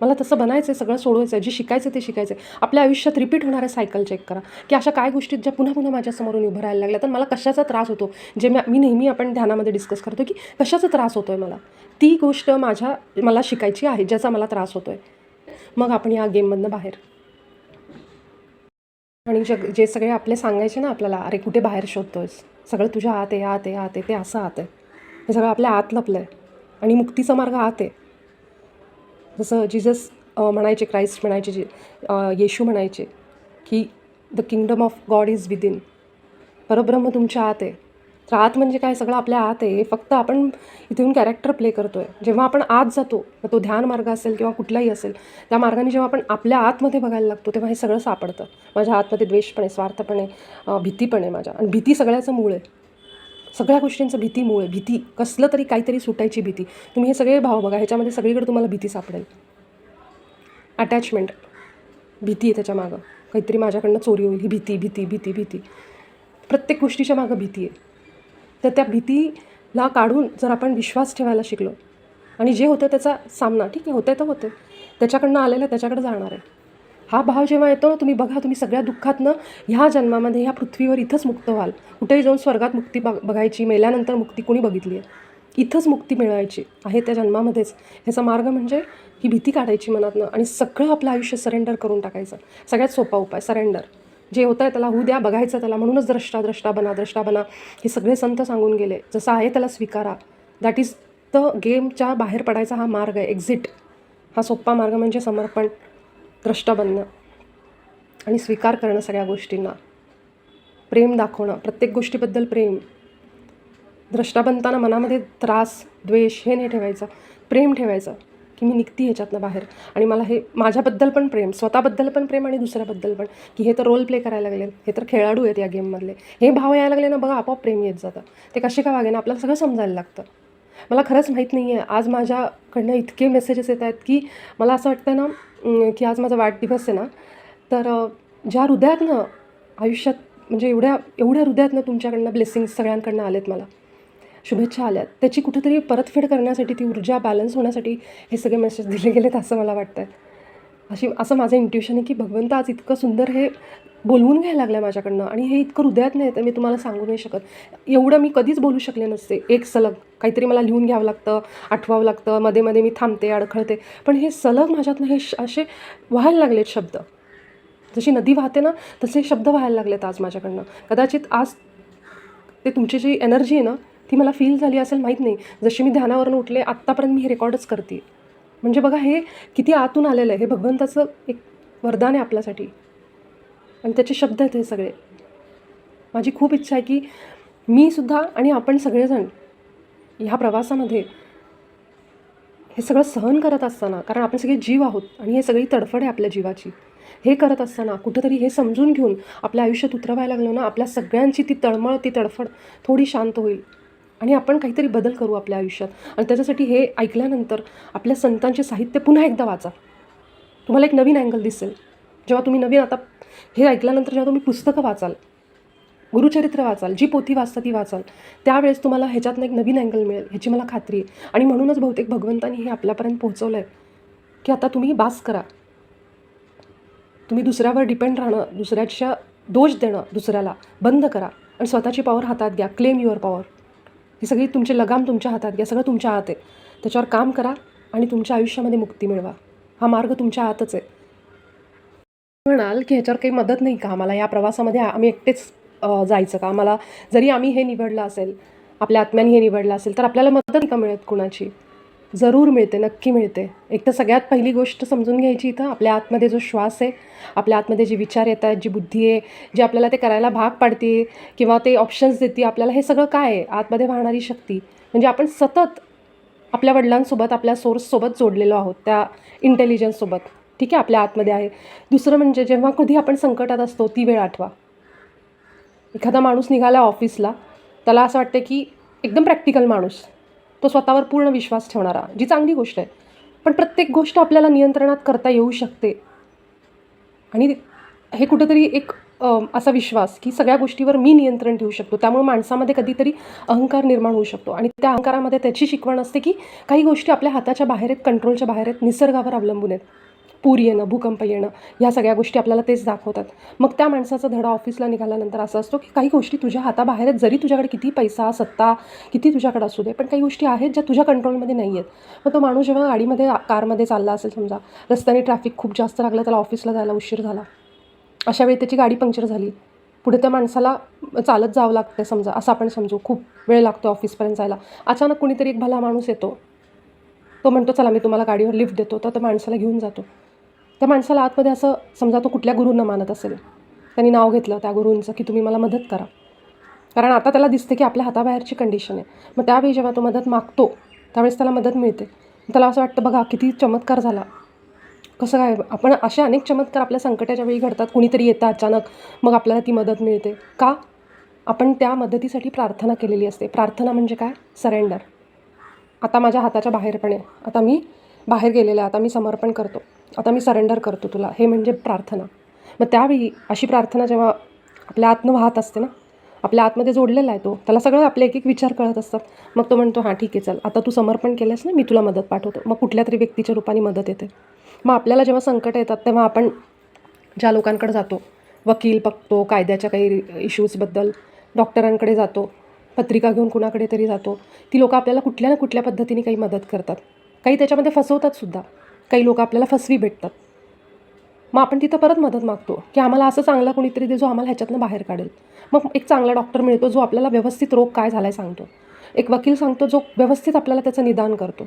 Speaker 1: मला तसं बनायचं आहे, सगळं सोडवायचं आहे, जे शिकायचं ते शिकायचं आहे. आपल्या आयुष्यात रिपीट होणाऱ्या सायकल चेक करा की अशा काय गोष्टीत ज्या पुन्हा पुन्हा माझ्यासमोरून उभं राहायला लागल्या, तर मला कशाचा त्रास होतो, जे मी नेहमी आपण ध्यानामध्ये डिस्कस करतो की कशाचा त्रास होतो आहे मला, ती गोष्ट मला शिकायची आहे ज्याचा मला त्रास होतो आहे. मग आपण या गेममधनं बाहेर. आणि जे सगळे आपले सांगायचे ना आपल्याला, अरे कुठे बाहेर शोधतोयस, सगळं तुझ्या आत आहे, आत आहे, आत आहे, ते असं आत आहे, हे सगळं आपल्या आत लपलं आहे आणि मुक्तीचा मार्ग आत आहे. जसं जीजस म्हणायचे, क्राइस्ट म्हणायचे, येशू म्हणायचे की the kingdom of God is within. परब्रह्म तुमच्या आत आहे. तर आत म्हणजे काय, सगळं आपल्या आत आहे. हे फक्त आपण इथून कॅरेक्टर प्ले करतो आहे. जेव्हा आपण आत जातो, मग तो ध्यान मार्ग असेल किंवा कुठलाही असेल, त्या मार्गाने जेव्हा आपण आपल्या आतमध्ये बघायला लागतो तेव्हा हे सगळं सापडतं. माझ्या आतमध्ये द्वेष पण आहे, स्वार्थ पण आहे, भीती पण आहे माझ्या. आणि भीती सगळ्याचं मूळ आहे, सगळ्या गोष्टींचं भीती मूळ आहे. भीती, कसलं तरी काहीतरी सुटायची भीती. तुम्ही हे सगळे भाव बघा, ह्याच्यामध्ये सगळीकडे तुम्हाला भीती सापडेल. अटॅचमेंट, भीती आहे त्याच्या मागं, काहीतरी माझ्याकडनं चोरी होईल, ही भीती भीती भीती भीती. प्रत्येक गोष्टीच्या मागं भीती आहे. तर त्या भीतीला काढून जर आपण विश्वास ठेवायला शिकलो आणि जे होतं त्याचा सामना, ठीक आहे होतं तर होतं, त्याच्याकडनं आलेलं त्याच्याकडे जाणार आहे, हा भाव जेव्हा येतो तुम्ही बघा, तुम्ही सगळ्या दुःखातनं ह्या जन्मामध्ये ह्या पृथ्वीवर इथंच मुक्त व्हाल. कुठेही जाऊन स्वर्गात मुक्ती बघायची, मेल्यानंतर मुक्ती कोणी बघितली आहे, इथंच मुक्ती मिळवायची आहे त्या जन्मामध्येच. ह्याचा मार्ग म्हणजे ही भीती काढायची मनातनं आणि सगळं आपलं आयुष्य सरेंडर करून टाकायचं. सगळ्यात सोपा उपाय सरेंडर. जे होतं आहे त्याला होऊ द्या, बघायचं त्याला. म्हणूनच द्रष्टा बना हे सगळे संत सांगून गेले. जसं आहे त्याला स्वीकारा. दॅट इज द गेमच्या बाहेर पडायचा हा मार्ग आहे, एक्झिट. हा सोपा मार्ग म्हणजे समर्पण, द्रष्टा बनणं आणि स्वीकार करणं सगळ्या गोष्टींना, प्रेम दाखवणं, प्रत्येक गोष्टीबद्दल प्रेम. द्रष्टा बनताना मनामध्ये त्रास, द्वेष हे नाही ठेवायचं, प्रेम ठेवायचं की मी निघती ह्याच्यातनं बाहेर. आणि मला हे माझ्याबद्दल पण प्रेम, स्वतःबद्दल पण प्रेम आणि दुसऱ्याबद्दल पण, की हे तर रोल प्ले करायला लागले, हे तर खेळाडू आहेत या गेममधले, हे भाव यायला लागले ना बघा, आपोआप प्रेम येत जातं. ते कसे का वागे ना, आपल्याला सगळं समजायला लागतं. मला खरंच माहीत नाही आहे, आज माझ्याकडनं इतके मेसेजेस येत आहेत की मला असं वाटतं ना की आज माझा वाढदिवस आहे ना, तर ज्या हृदयातनं आयुष्यात म्हणजे एवढ्या हृदयातनं तुमच्याकडनं ब्लेसिंग्स सगळ्यांकडनं आलेत, मला शुभेच्छा आल्यात, त्याची कुठेतरी परतफेड करण्यासाठी, ती ऊर्जा बॅलन्स होण्यासाठी हे सगळे मेसेज दिले गेलेत असं मला वाटतं. असं माझं इंट्युशन आहे की भगवंत आज इतकं सुंदर हे बोलवून घ्यायला लागलं आहे माझ्याकडनं, आणि हे इतकं हृदयात नाही तर मी तुम्हाला सांगू नाही शकत. एवढं मी कधीच बोलू शकले नसते एक सलग. काहीतरी मला लिहून घ्यावं लागतं, आठवावं लागतं, मध्ये मध्ये मी थांबते, अडखळते, पण हे सलग माझ्यातनं हे असे व्हायला लागलेत शब्द. जशी नदी वाहते ना, तसे शब्द व्हायला लागलेत आज माझ्याकडनं. कदाचित आज ते तुमची जी एनर्जी आहे ना, ती मला फील झाली असेल, माहीत नाही. जशी मी ध्यानावरून उठले आत्तापर्यंत मी हे रेकॉर्डच करते. म्हणजे बघा हे किती आतून आलेलं आहे. हे भगवंताचं एक वरदान आहे आपल्यासाठी, आणि त्याचे शब्द आहेत हे सगळे. माझी खूप इच्छा आहे की मी सुद्धा आणि आपण सगळेजण ह्या प्रवासामध्ये हे सगळं सहन करत असताना, कारण आपण सगळे जीव आहोत आणि हे सगळी तडफड आहे आपल्या जीवाची, हे करत असताना कुठंतरी हे समजून घेऊन आपल्या आयुष्यात उतरवायला लागलो ना, आपल्या सगळ्यांची ती तळमळ, ती तडफड थोडी शांत होईल आणि आपण काहीतरी बदल करू आपल्या आयुष्यात. आणि त्याच्यासाठी हे ऐकल्यानंतर आपल्या संतांचे साहित्य पुन्हा एकदा वाचा. तुम्हाला एक नवीन अँगल दिसेल जेव्हा तुम्ही नवीन, आता हे ऐकल्यानंतर जेव्हा तुम्ही पुस्तकं वाचाल, गुरुचरित्र वाचाल, जी पोथी वाचता ती वाचाल, त्यावेळेस तुम्हाला ह्याच्यातनं एक नवीन अँगल मिळेल, ह्याची मला खात्री आहे. आणि म्हणूनच बहुतेक भगवंतानी हे आपल्यापर्यंत पोहोचवलं आहे की आता तुम्ही बास करा. तुम्ही दुसऱ्यावर डिपेंड राहणं, दुसऱ्याच्या दोष देणं दुसऱ्याला बंद करा आणि स्वतःची पॉवर हातात घ्या. Claim your power. ही सगळी तुमचे लगाम तुमच्या हातात घ्या. सगळं तुमच्या हात आहे. त्याच्यावर काम करा आणि तुमच्या आयुष्यामध्ये मुक्ती मिळवा. हा मार्ग तुमच्या हातच आहे. म्हणाल की ह्याच्यावर काही मदत नाही का आम्हाला, या प्रवासामध्ये आम्ही एकटेच जायचं का आम्हाला? जरी आम्ही हे निवडलं असेल, आपल्या आत्म्याने हे निवडलं असेल, तर आपल्याला मदत नाही का मिळत कुणाची? जरूर मिळते, नक्की मिळते. एक तर सगळ्यात पहिली गोष्ट समजून घ्यायची इथं, आपल्या आतमध्ये जो श्वास आहे, आपल्या आतमध्ये जे विचार येत आहेत, जी बुद्धी आहे, जी आपल्याला ते करायला भाग पाडते किंवा ते ऑप्शन्स देते आपल्याला, हे सगळं काय आहे? आतमध्ये वाहणारी शक्ती. म्हणजे आपण सतत आपल्या वडिलांसोबत, आपल्या सोर्ससोबत जोडलेलो आहोत, त्या इंटेलिजन्ससोबत. ठीक आहे, आपल्या आतमध्ये आहे. दुसरं म्हणजे जेव्हा कधी आपण संकटात असतो ती वेळ आठवा. एखादा माणूस निघाला ऑफिसला, त्याला असं वाटतं की एकदम प्रॅक्टिकल माणूस, तो स्वतःवर पूर्ण विश्वास ठेवणारा, जी चांगली गोष्ट आहे. पण प्रत्येक गोष्ट आपल्याला नियंत्रणात करता येऊ शकते. आणि हे कुठंतरी एक असा विश्वास की सगळ्या गोष्टीवर मी नियंत्रण ठेवू शकतो. त्यामुळे माणसामध्ये कधीतरी अहंकार निर्माण होऊ शकतो आणि त्या अहंकारामध्ये त्याची शिकवण असते की काही गोष्टी आपल्या हाताच्या बाहेर आहेत, कंट्रोलच्या बाहेर आहेत, निसर्गावर अवलंबून आहेत. पूर येणं, भूकंप येणं, ह्या सगळ्या गोष्टी आपल्याला तेच दाखवतात. मग त्या माणसाचा धडा ऑफिसला निघाल्यानंतर असा असतो की काही गोष्टी तुझ्या हाताबाहेर आहेत. जरी तुझ्याकडे किती पैसा, सत्ता, किती तुझ्याकडे असू दे, पण काही गोष्टी आहेत ज्या तुझ्या कंट्रोलमध्ये नाही आहेत. मग तो माणूस जेव्हा गाडीमध्ये, कारमध्ये चालला असेल, समजा रस्त्याने ट्रॅफिक खूप जास्त लागलं, त्याला ऑफिसला जायला उशीर झाला, अशा वेळी त्याची गाडी पंक्चर झाली, पुढे त्या माणसाला चालत जावं लागतं समजा, असं आपण समजू, खूप वेळ लागतो ऑफिसपर्यंत जायला. अचानक कुणीतरी एक भला माणूस येतो, तो म्हणतो चला मी तुम्हाला गाडीवर लिफ्ट देतो, तर माणसाला घेऊन जातो. त्या माणसाला आतमध्ये असं, समजा तो कुठल्या गुरूंना मानत असेल, त्यांनी नाव घेतलं त्या गुरूंचं की तुम्ही मला मदत करा, कारण आता त्याला दिसते की आपल्या हाताबाहेरची कंडिशन आहे. मग त्यावेळी जेव्हा तो मदत मागतो त्यावेळेस त्याला मदत मिळते. त्याला असं वाटतं बघा किती चमत्कार झाला. कसं काय, आपण असे अनेक चमत्कार आपल्या संकटाच्या वेळी घडतात. कुणीतरी येतं अचानक, मग आपल्याला ती मदत मिळते. का? आपण त्या मदतीसाठी प्रार्थना केलेली असते. प्रार्थना म्हणजे काय? सरेंडर. आता माझ्या हाताच्या बाहेर पण आहे, आता मी बाहेर गेलेलं आहे, आता मी समर्पण करतो, आता मी सरेंडर करतो तुला, हे म्हणजे प्रार्थना. मग त्यावेळी अशी प्रार्थना जेव्हा आपल्या आतनं वाहत असते ना, आपल्या आतमध्ये जोडलेला आहे तो, त्याला सगळं आपले एक एक विचार कळत असतात. मग तो म्हणतो हां ठीक आहे, चल आता तू समर्पण केलंस ना, मी तुला मदत पाठवतो. मग कुठल्या तरी व्यक्तीच्या रूपाने मदत येते. मग आपल्याला जेव्हा संकट येतात तेव्हा आपण ज्या लोकांकडे जातो, वकील बघतो, कायद्याच्या काही इश्यूजबद्दल डॉक्टरांकडे जातो, पत्रिका घेऊन कुणाकडे तरी जातो, ती लोकं आपल्याला कुठल्या ना कुठल्या पद्धतीने काही मदत करतात. काही त्याच्यामध्ये फसवतातसुद्धा. काही लोकं आपल्याला फसवी भेटतात. मग आपण तिथं परत मदत मागतो की आम्हाला असं चांगला कोणीतरी दे जो आम्हाला ह्याच्यातनं बाहेर काढेल. मग एक चांगला डॉक्टर मिळतो जो आपल्याला व्यवस्थित रोग काय झाला आहे सांगतो. एक वकील सांगतो जो व्यवस्थित आपल्याला त्याचं निदान करतो.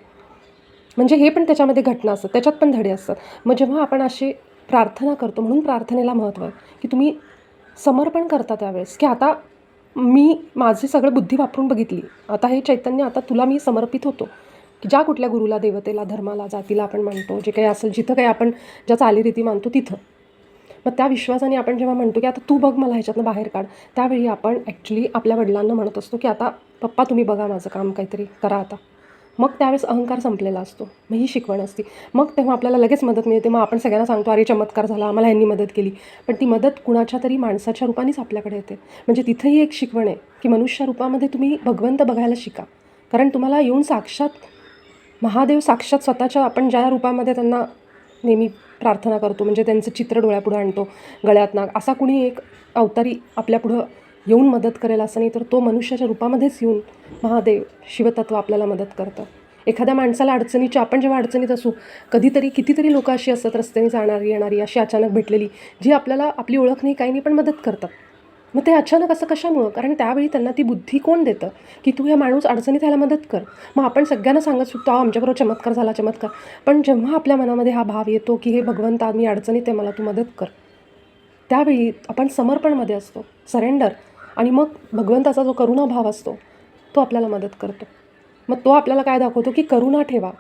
Speaker 1: म्हणजे हे पण त्याच्यामध्ये घटना असतात, त्याच्यात पण धडे असतात. मग जेव्हा आपण अशी प्रार्थना करतो, म्हणून प्रार्थनेला महत्त्व आहे की तुम्ही समर्पण करता त्यावेळेस की आता मी माझी सगळं बुद्धी वापरून बघितली, आता हे चैतन्य, आता तुला मी समर्पित होतो. की ज्या कुठल्या गुरुला, देवतेला, धर्माला, जातीला आपण म्हणतो, जे काही असेल, जिथं काही आपण ज्या चालीरीती मानतो तिथं, मग त्या विश्वासाने आपण जेव्हा म्हणतो की आता तू बघ मला ह्याच्यातनं बाहेर काढ, त्यावेळी आपण ॲक्च्युली आपल्या वडिलांना म्हणत असतो की आता पप्पा तुम्ही बघा माझं काम, काहीतरी करा आता. मग त्यावेळेस अहंकार संपलेला असतो. मग ही शिकवण असते. मग तेव्हा आपल्याला लगेच मदत मिळते. मग आपण सगळ्यांना सांगतो अरे चमत्कार झाला, आम्हाला ह्यांनी मदत केली. पण ती मदत कुणाच्या तरी माणसाच्या रूपानेच आपल्याकडे येते. म्हणजे तिथंही एक शिकवण आहे की मनुष्य रूपामध्ये तुम्ही भगवंत बघायला शिका. कारण तुम्हाला येऊन साक्षात महादेव, साक्षात स्वतःच्या, आपण ज्या रूपामध्ये त्यांना नेहमी प्रार्थना करतो, म्हणजे त्यांचं चित्र डोळ्यापुढं आणतो, गळ्यात नाग, असा कुणी एक अवतारी आपल्यापुढं येऊन मदत करेल असं नाही, तर तो मनुष्याच्या रूपामध्येच येऊन महादेव शिवतत्व आपल्याला मदत करतं. एखाद्या माणसाला अडचणीच्या, आपण जेव्हा अडचणीत असू, कधीतरी कितीतरी लोकं अशी असतात रस्त्याने जाणारी येणारी अशी अचानक भेटलेली, जी आपल्याला आपली ओळख नाही काही नाही पण मदत करतात. मग ते अचानक असं कशामुळं? कारण त्यावेळी त्यांना ती बुद्धी कोण देतं की तू ह्या माणूस अडचणीत ह्याला मदत कर. मग आपण सगळ्यांना सांगत सुद्धा आमच्याबरोबर चमत्कार झाला चमत्कार, पण जेव्हा आपल्या मनामध्ये हा भाव येतो की हे भगवंता मी अडचणीत आहे, मला तू मदत कर, त्यावेळी आपण समर्पणमध्ये असतो, सरेंडर, आणि मग भगवंताचा जो करुणा भाव असतो तो आपल्याला मदत करतो. मग तो आपल्याला काय दाखवतो की करुणा ठेवा,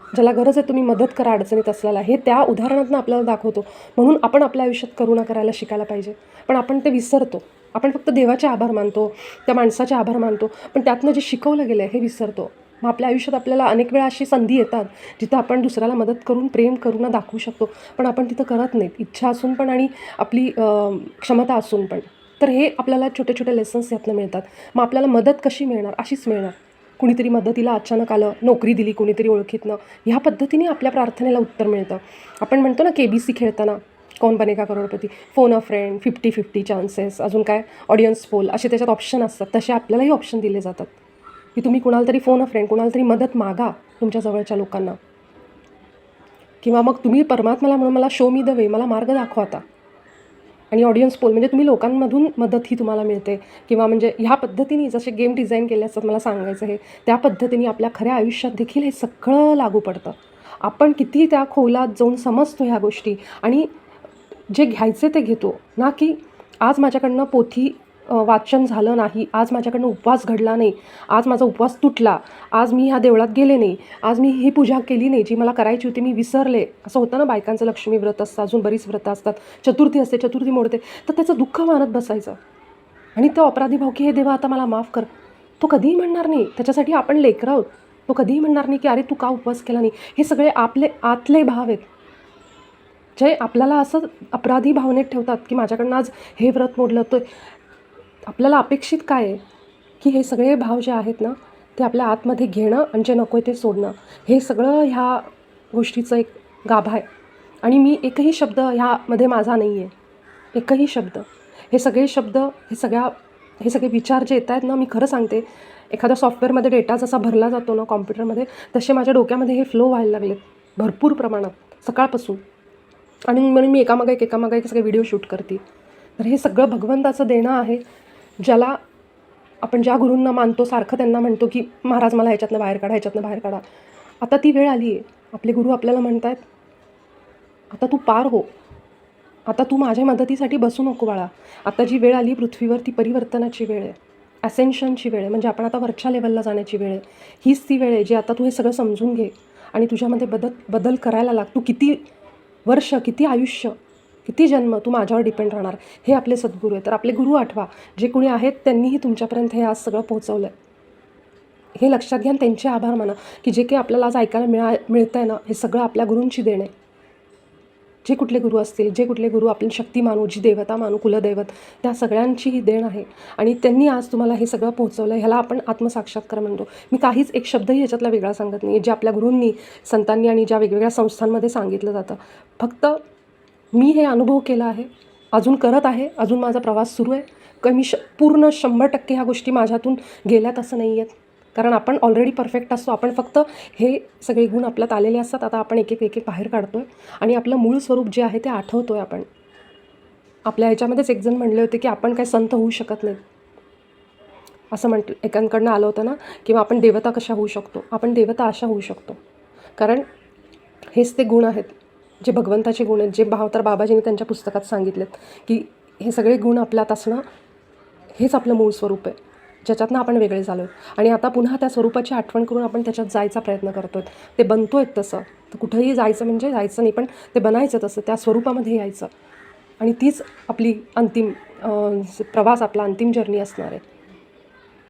Speaker 1: ज्याला गरज आहे तुम्ही मदत करा अडचणीत असलेला, हे त्या उदाहरणातून आपल्याला दाखवतो. म्हणून आपण आपल्या आयुष्यात करुणा करायला शिकायला पाहिजे. पण आपण ते विसरतो. आपण फक्त देवाचे आभार मानतो, त्या माणसाचे आभार मानतो, पण त्यातनं जे शिकवलं गेलं आहे हे विसरतो. मग आपल्या आयुष्यात आपल्याला अनेक वेळा अशी संधी येतात जिथं आपण दुसऱ्याला मदत करून प्रेम करुणा दाखवू शकतो, पण आपण तिथं करत नाहीत, इच्छा असून पण आणि आपली क्षमता असून पण. तर हे आपल्याला छोटे छोटे लेसन्स यातनं मिळतात. मग आपल्याला मदत कशी मिळणार? अशीच मिळणार. कुणीतरी मदतीला अचानक आलं, नोकरी दिली कोणीतरी ओळखीतनं, ह्या पद्धतीने आपल्या प्रार्थनेला उत्तर मिळतं. आपण म्हणतो ना KBC खेळताना, कौन बनेगा करोडपती, फोन अ फ्रेंड, 50-50 चान्सेस, अजून काय ऑडियन्स पोल, असे त्याच्यात ऑप्शन असतात. तसे आपल्यालाही ऑप्शन दिले जातात की तुम्ही कुणाला तरी फोन अ फ्रेंड, कुणाला तरी मदत मागा तुमच्या जवळच्या लोकांना, किंवा मग तुम्ही परमात्म्याला म्हणून मला शो मी द वे, मला मार्ग दाखवा आता. आणि ऑडियन्स पोल म्हणजे तुम्ही लोकांमधून मदत ही तुम्हाला मिळते, किंवा म्हणजे ह्या पद्धतीने जसे गेम डिझाईन केले असतात, मला सांगायचं हे त्या पद्धतीने आपल्या खऱ्या आयुष्यात देखील हे सगळं लागू पडतं. आपण किती त्या खोलात जाऊन समजतो ह्या गोष्टी आणि जे घ्यायचे ते घेतो ना, की आज माझ्याकडनं पोथी वाचन झालं नाही, आज माझ्याकडनं उपवास घडला नाही, आज माझा उपवास तुटला, आज मी ह्या देवळात गेले नाही, आज मी ही पूजा केली नाही जी मला करायची होती, मी विसरले. असं होतं ना, बायकांचं लक्ष्मी व्रत असतं, अजून बरीच व्रतं असतात, चतुर्थी असते, चतुर्थी मोडते, तर त्याचं दुःख मानत बसायचं. आणि तो अपराधी भाव की हे देवा आता मला माफ कर, तो कधीही म्हणणार नाही. त्याच्यासाठी आपण लेकरं आहोत. तो कधीही म्हणणार नाही की अरे तू का उपवास केला नाही. हे सगळे आपले आतले भाव आहेत जे आपल्याला असं अपराधी भावनेत ठेवतात की माझ्याकडनं आज हे व्रत मोडलं. तर आपल्याला अपेक्षित काय आहे की हे सगळे भाव जे आहेत ना, ते आपल्या आतमध्ये घेणं आणि जे नको आहे ते सोडणं, हे सगळं ह्या गोष्टीचं एक गाभा आहे. आणि मी एकही शब्द ह्यामध्ये माझा नाही आहे, एकही शब्द. हे सगळे शब्द, हे सगळे विचार जे येत आहेत ना, मी खरं सांगते, एखाद्या सॉफ्टवेअरमध्ये डेटा जसा भरला जातो ना कॉम्प्युटरमध्ये, तसे माझ्या डोक्यामध्ये हे फ्लो व्हायला लागलेत भरपूर प्रमाणात सकाळपासून. आणि म्हणून मी एकामागे एक सगळे व्हिडिओ शूट करते. तर हे सगळं भगवंताचं देणं आहे, ज्याला आपण ज्या गुरूंना मानतो सारखं त्यांना म्हणतो की महाराज मला ह्याच्यातनं बाहेर काढा, ह्याच्यातनं बाहेर काढा. आता ती वेळ आली आहे. आपले गुरु आपल्याला म्हणत आहेत, आता तू पार हो, आता तू माझ्या मदतीसाठी बसू नको बाळा. आता जी वेळ आली पृथ्वीवर ती परिवर्तनाची वेळ आहे, असेन्शनची वेळ आहे, म्हणजे आपण आता वरच्या लेवलला जाण्याची वेळ आहे. हीच ती वेळ आहे जी आता तू हे सगळं समजून घे आणि तुझ्यामध्ये बदल करायला लाग. तू किती वर्ष, किती आयुष्य, किती जन्म तू माझ्यावर डिपेंड राहणार. हे आपले सद्गुरू आहेत. तर आपले गुरु आठवा, जे कोणी आहेत त्यांनीही तुमच्यापर्यंत हे आज सगळं पोहोचवलं आहे. हे लक्षात घ्या, त्यांचे आभार माना की जे काही आपल्याला आज ऐकायला मिळतं आहे ना, हे सगळं आपल्या गुरूंची देण आहे. जे कुठले गुरु असतील, जे कुठले गुरु आपण शक्ती मानू, जी देवता मानू, कुलदैवत, त्या सगळ्यांची ही देण आहे. आणि त्यांनी आज तुम्हाला हे सगळं पोहोचवलं. ह्याला आपण आत्मसाक्षात्कार म्हणतो. मी काहीच एक शब्दही ह्याच्यातला वेगळा सांगत नाही, जे आपल्या गुरूंनी, संतांनी आणि ज्या वेगवेगळ्या संस्थांमध्ये सांगितलं जातं. फक्त मी हे अनुभव केला आहे, अजून करत आहे, अजून माझा प्रवास सुरू आहे. मी पूर्ण 100% ह्या गोष्टी माझ्यातून गेल्यात असं नाही आहेत, कारण आपण ऑलरेडी परफेक्ट असतो. आपण फक्त हे सगळे गुण आपल्यात आलेले असतात. आता आपण एक एक बाहेर काढतो आहे आणि आपलं मूळ स्वरूप जे आहे ते आठवतो आहे. आपण आपल्या ह्याच्यामध्येच एक जण म्हणले होते की आपण काय संत होऊ शकत नाहीत असं एकांकडनं आलं होतं ना, किंवा आपण देवता कशा होऊ शकतो. आपण देवता अशा होऊ शकतो, कारण हेच ते गुण आहेत जे भगवंताचे गुण आहेत, जे तर बाबाजींनी त्यांच्या पुस्तकात सांगितलेत की हे सगळे गुण आपल्यात असणं हेच आपलं मूळ स्वरूप आहे, ज्याच्यातनं आपण वेगळे झालो. आणि आता पुन्हा त्या स्वरूपाची आठवण करून आपण त्याच्यात जायचा प्रयत्न करतो आहे. ते बनतो आहेत तसं. तर कुठंही जायचं म्हणजे जायचं नाही, पण ते बनायचं तसं, त्या स्वरूपामध्ये यायचं. आणि तीच आपली अंतिम प्रवास, आपला अंतिम जर्नी असणार आहे.